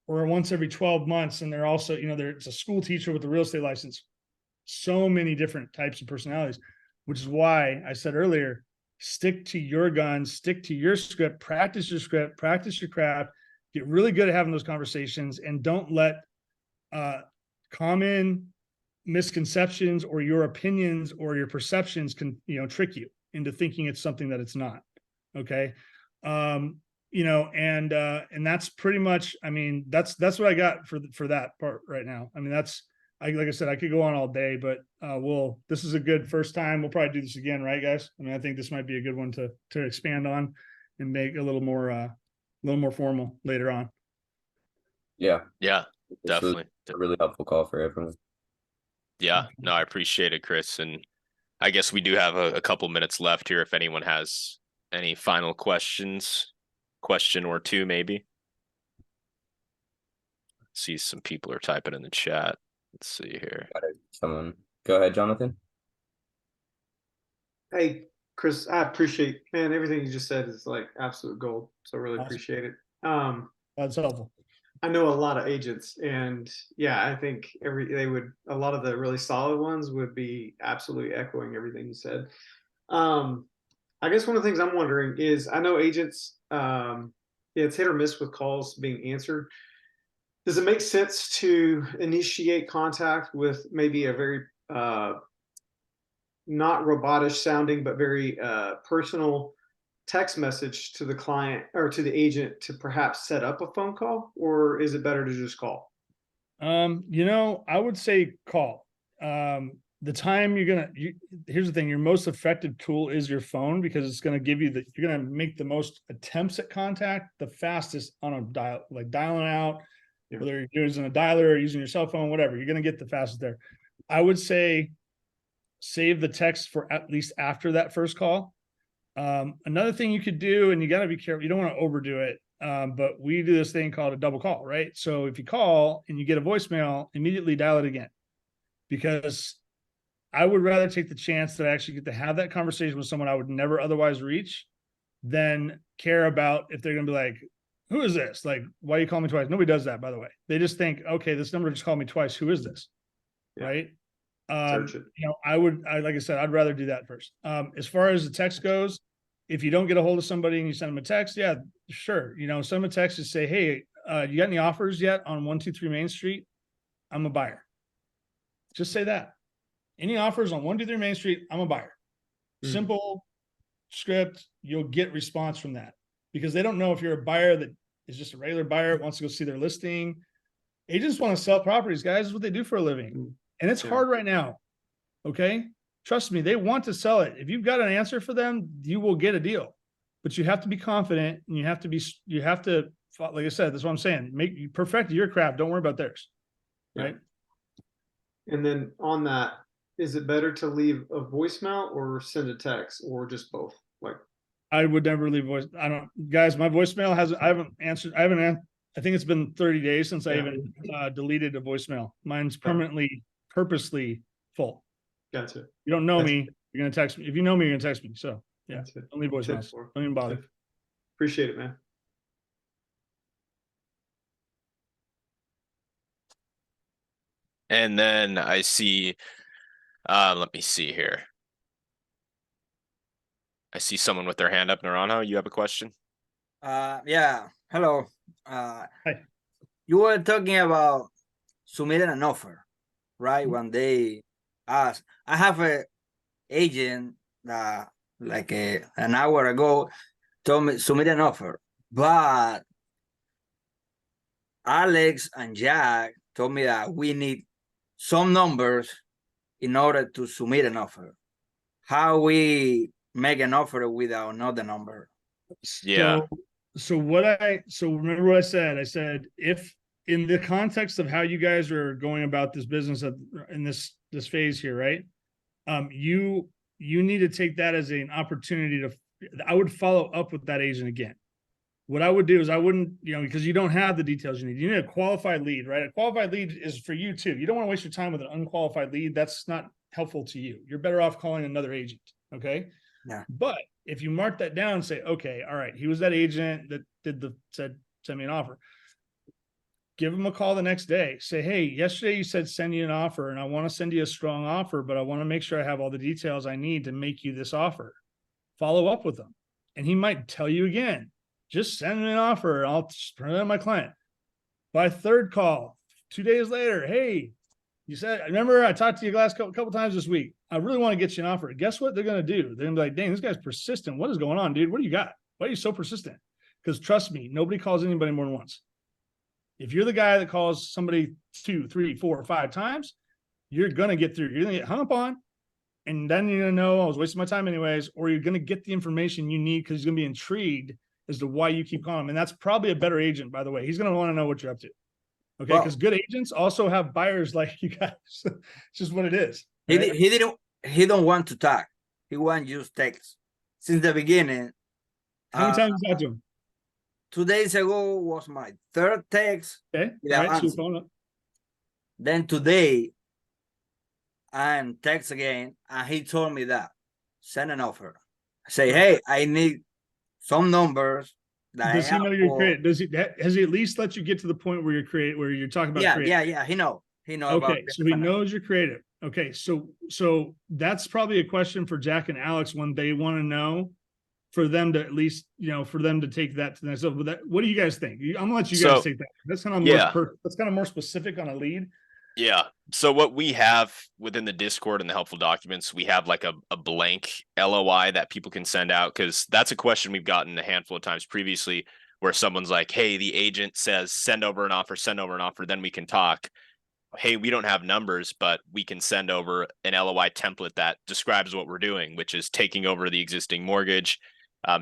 or once every 12 months. And they're also, it's a school teacher with a real estate license. So many different types of personalities, which is why I said earlier, stick to your guns, stick to your script, practice your script, practice your craft, get really good at having those conversations, and don't let common misconceptions or your opinions or your perceptions can, trick you into thinking it's something that it's not. Okay. And that's pretty much, that's what I got for that part right now. Like I said, I could go on all day, but this is a good first time. We'll probably do this again, right, guys? I think this might be a good one to expand on and make a little more formal later on. Yeah. Yeah, This definitely. was a really helpful call for everyone. Yeah, no, I appreciate it, Chris. And I guess we do have a couple minutes left here if anyone has any final question or two, maybe. See, some people are typing in the chat. Let's see here. Someone go ahead, Jonathan. Hey, Chris, I appreciate, man, everything you just said is like absolute gold. So really Awesome. appreciate it. That's helpful. I know a lot of agents, and yeah, I think a lot of the really solid ones would be absolutely echoing everything you said. I guess one of the things I'm wondering is, I know agents, it's hit or miss with calls being answered. Does it make sense to initiate contact with maybe a very not robotish sounding, but very personal text message to the client or to the agent to perhaps set up a phone call, or is it better to just call? I would say call. The time here's the thing, your most effective tool is your phone, because it's going to give you you're going to make the most attempts at contact the fastest on a dial, like dialing out, whether you're using a dialer or using your cell phone, whatever, you're going to get the fastest there. I would say save the text for at least after that first call. Another thing you could do, and you got to be careful, you don't want to overdo it. But we do this thing called a double call, right? So if you call and you get a voicemail, immediately dial it again, because I would rather take the chance that I actually get to have that conversation with someone I would never otherwise reach than care about if they're going to be like, who is this? Like, why you call me twice? Nobody does that, by the way. They just think, okay, this number just called me twice. Who is this? Yeah. Right. Like I said, I'd rather do that first. As far as the text goes, if you don't get a hold of somebody and you send them a text, yeah, sure. Send them a text to say, hey, you got any offers yet on 123 Main Street? I'm a buyer. Just say that. Any offers on 123 Main Street? I'm a buyer. Simple script. You'll get response from that, because they don't know if you're a buyer that is just a regular buyer, wants to go see their listing. Agents want to sell properties, guys. That's what they do for a living. And it's hard right now. Okay. Trust me, they want to sell it. If you've got an answer for them, you will get a deal, but you have to be confident, and you have to, like I said, that's what I'm saying. Perfect your craft. Don't worry about theirs. Right. And then on that, is it better to leave a voicemail or send a text, or just both? Like, I would never leave voice. Guys, my voicemail I haven't I think it's been 30 days since I Yeah. even deleted a voicemail. Mine's permanently, purposely full. Gotcha. You don't know That's- me, you're gonna text me. If you know me, you're gonna text me. So yeah, That's it. don't leave voicemails. Don't even bother. Appreciate it, man. And then I see, let me see here. I see someone with their hand up. Naranjo, you have a question? Yeah. Hello. Hi. You were talking about submitting an offer, right? When they ask, I have a agent that like an hour ago told me submit an offer, but Alex and Jack told me that we need some numbers in order to submit an offer. How we make an offer without another number? Yeah. So remember what I said? I said, if in the context of how you guys are going about this business in this phase here, right? You need to take that as an opportunity to, I would follow up with that agent again. What I would do is I wouldn't, because you don't have the details you need. You need a qualified lead, right? A qualified lead is for you too. You don't want to waste your time with an unqualified lead. That's not helpful to you. You're better off calling another agent. Okay. Yeah. But if you mark that down and say, okay, all right, he was that agent that said, send me an offer. Give him a call the next day. Say, hey, yesterday you said send you an offer and I want to send you a strong offer, but I want to make sure I have all the details I need to make you this offer. Follow up with him. And he might tell you again, just send me an offer. I'll present it to my client. By third call, 2 days later, hey, you said, remember I talked to you last couple times this week. I really want to get you an offer. Guess what they're going to do? They're going to be like, dang, this guy's persistent. What is going on, dude? What do you got? Why are you so persistent? Because trust me, nobody calls anybody more than once. If you're the guy that calls somebody 2, 3, 4, 5 times, you're going to get through. You're going to get hung up on. And then you're going to know I was wasting my time anyways, or you're going to get the information you need because he's going to be intrigued as to why you keep calling him. And that's probably a better agent, by the way. He's going to want to know what you're up to. Okay. Because good agents also have buyers like you guys. It's just what it is. Right? He don't want to talk. He want just text. Since the beginning. How many times you talked to him? 2 days ago was my third text. Okay. All right. So you're following up. Then today, and text again, and he told me that send an offer. Say, hey, I need some numbers. Does he know you're creating? Has he at least let you get to the point where you're talking about? Yeah. He know. He know. Okay, so he knows you're creative. Okay, so that's probably a question for Jack and Alex when they want to know, for them to at least for them to take that to the next level. But what do you guys think? I'm gonna let you guys take that. That's kind of that's kind of more specific on a lead. Yeah. So what we have within the Discord and the helpful documents, we have like a blank LOI that people can send out, because that's a question we've gotten a handful of times previously where someone's like, hey, the agent says send over an offer, then we can talk. Hey, we don't have numbers, but we can send over an LOI template that describes what we're doing, which is taking over the existing mortgage,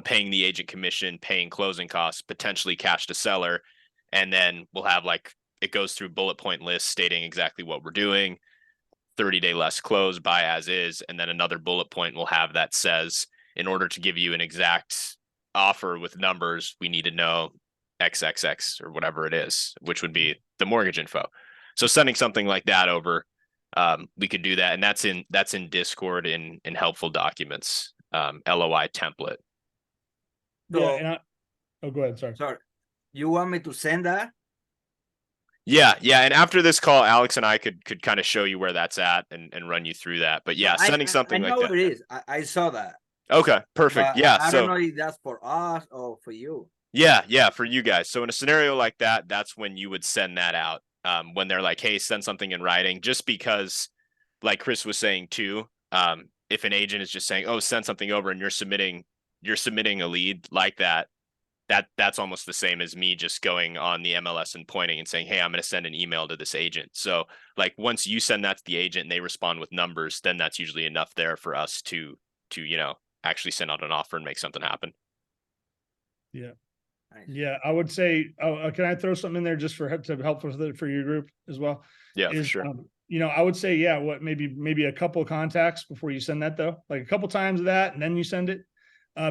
paying the agent commission, paying closing costs, potentially cash to seller. And then we'll have it goes through bullet point lists stating exactly what we're doing, 30-day less close, buy as is. And then another bullet point will have that says, in order to give you an exact offer with numbers, we need to know XXX or whatever it is, which would be the mortgage info. So sending something like that over, we could do that. And that's in Discord in helpful documents, LOI template. Yeah. And go ahead. Sorry. You want me to send that? Yeah. And after this call, Alex and I could kind of show you where that's at and run you through that. But yeah, sending something like that. I know it is. I saw that. Okay, perfect. Yeah. I don't know if that's for us or for you. Yeah, for you guys. So in a scenario like that, that's when you would send that out. When they're like, hey, send something in writing, just because, like Chris was saying too, if an agent is just saying, oh, send something over, and you're submitting a lead like that, that's almost the same as me just going on the MLS and pointing and saying, hey, I'm going to send an email to this agent. So like once you send that to the agent and they respond with numbers, then that's usually enough there for us to actually send out an offer and make something happen. Yeah. Yeah, I would say, can I throw something in there just to help for your group as well? Yeah, for sure. I would say, yeah, maybe a couple of contacts before you send that, though, like a couple times of that, and then you send it.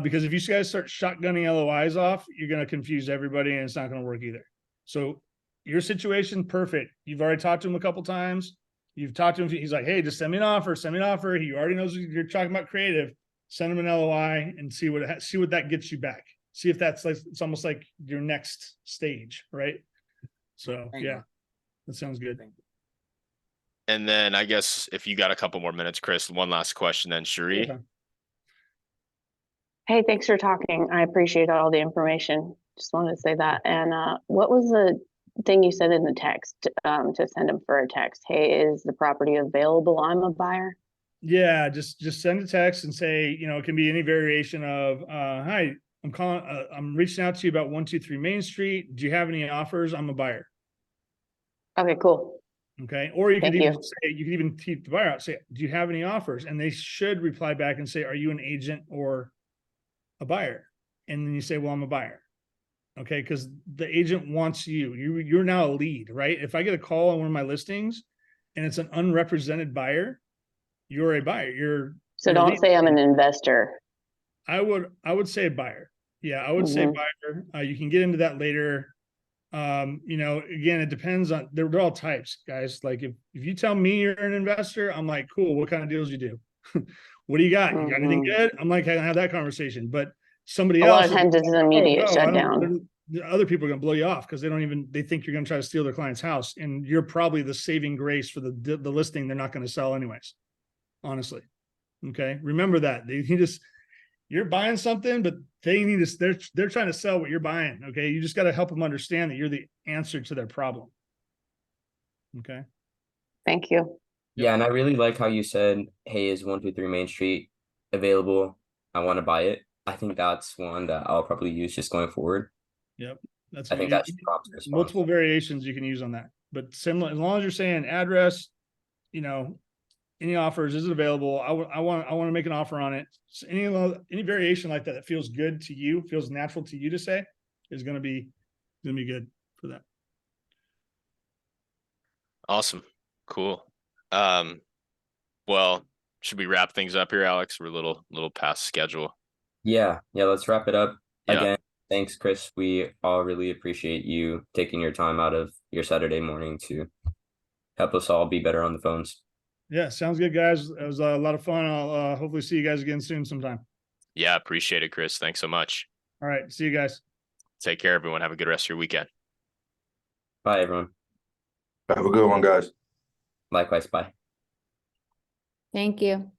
Because if you guys start shotgunning LOIs off, you're going to confuse everybody and it's not going to work either. So your situation, perfect. You've already talked to him a couple times. You've talked to him. He's like, hey, just send me an offer. Send me an offer. He already knows you're talking about creative. Send him an LOI and see what that gets you back. See if that's like, it's almost like your next stage, right? So yeah, that sounds good. And then I guess if you got a couple more minutes, Chris, one last question then, Cherie. Okay. Hey, thanks for talking. I appreciate all the information. Just wanted to say that. And what was the thing you said in the text to send them for a text? Hey, is the property available? I'm a buyer. Yeah, just send a text and say, you know, it can be any variation of, hi, I'm reaching out to you about 123 Main Street. Do you have any offers? I'm a buyer. Okay, cool. Okay. Or you could Thank even you. say, you could even keep the buyer out, say, do you have any offers? And they should reply back and say, are you an agent or a buyer? And then you say, well, I'm a buyer. Okay. Because the agent wants you're now a lead, right? If I get a call on one of my listings and it's an unrepresented buyer, you're a buyer. So don't say I'm an investor. I would say a buyer. Yeah, I would say buyer. You can get into that later. You know, again, it depends on, they're all types, guys. Like if you tell me you're an investor, I'm like, cool, what kind of deals you do? What do you got? You got anything good? I'm like, I can have that conversation. But somebody A else, lot of times it's an immediate I shutdown. don't, the other people are going to blow you off because they think you're going to try to steal their client's house, and you're probably the saving grace for the listing they're not going to sell anyways. Honestly. Okay. Remember that you're buying something, but they're trying to sell what you're buying. Okay. You just got to help them understand that you're the answer to their problem. Okay. Thank you. Yeah, and I really like how you said, hey, is 123 Main Street available? I want to buy it. I think that's one that I'll probably use just going forward. Yep. That's I think that's prompt response. multiple variations you can use on that. But similar, as long as you're saying address, you know, any offers, is it available? I want to make an offer on it. So any variation like that feels good to you, feels natural to you to say, is going to be good for that. Awesome. Cool. Well, should we wrap things up here, Alex? We're a little past schedule. Yeah, let's wrap it up. Yeah. Again, thanks, Chris. We all really appreciate you taking your time out of your Saturday morning to help us all be better on the phones. Yeah, sounds good, guys. It was a lot of fun. I'll hopefully see you guys again soon sometime. Yeah, appreciate it, Chris. Thanks so much. All right, see you guys. Take care, everyone. Have a good rest of your weekend. Bye, everyone. Have a good one, guys. Likewise, bye. Thank you.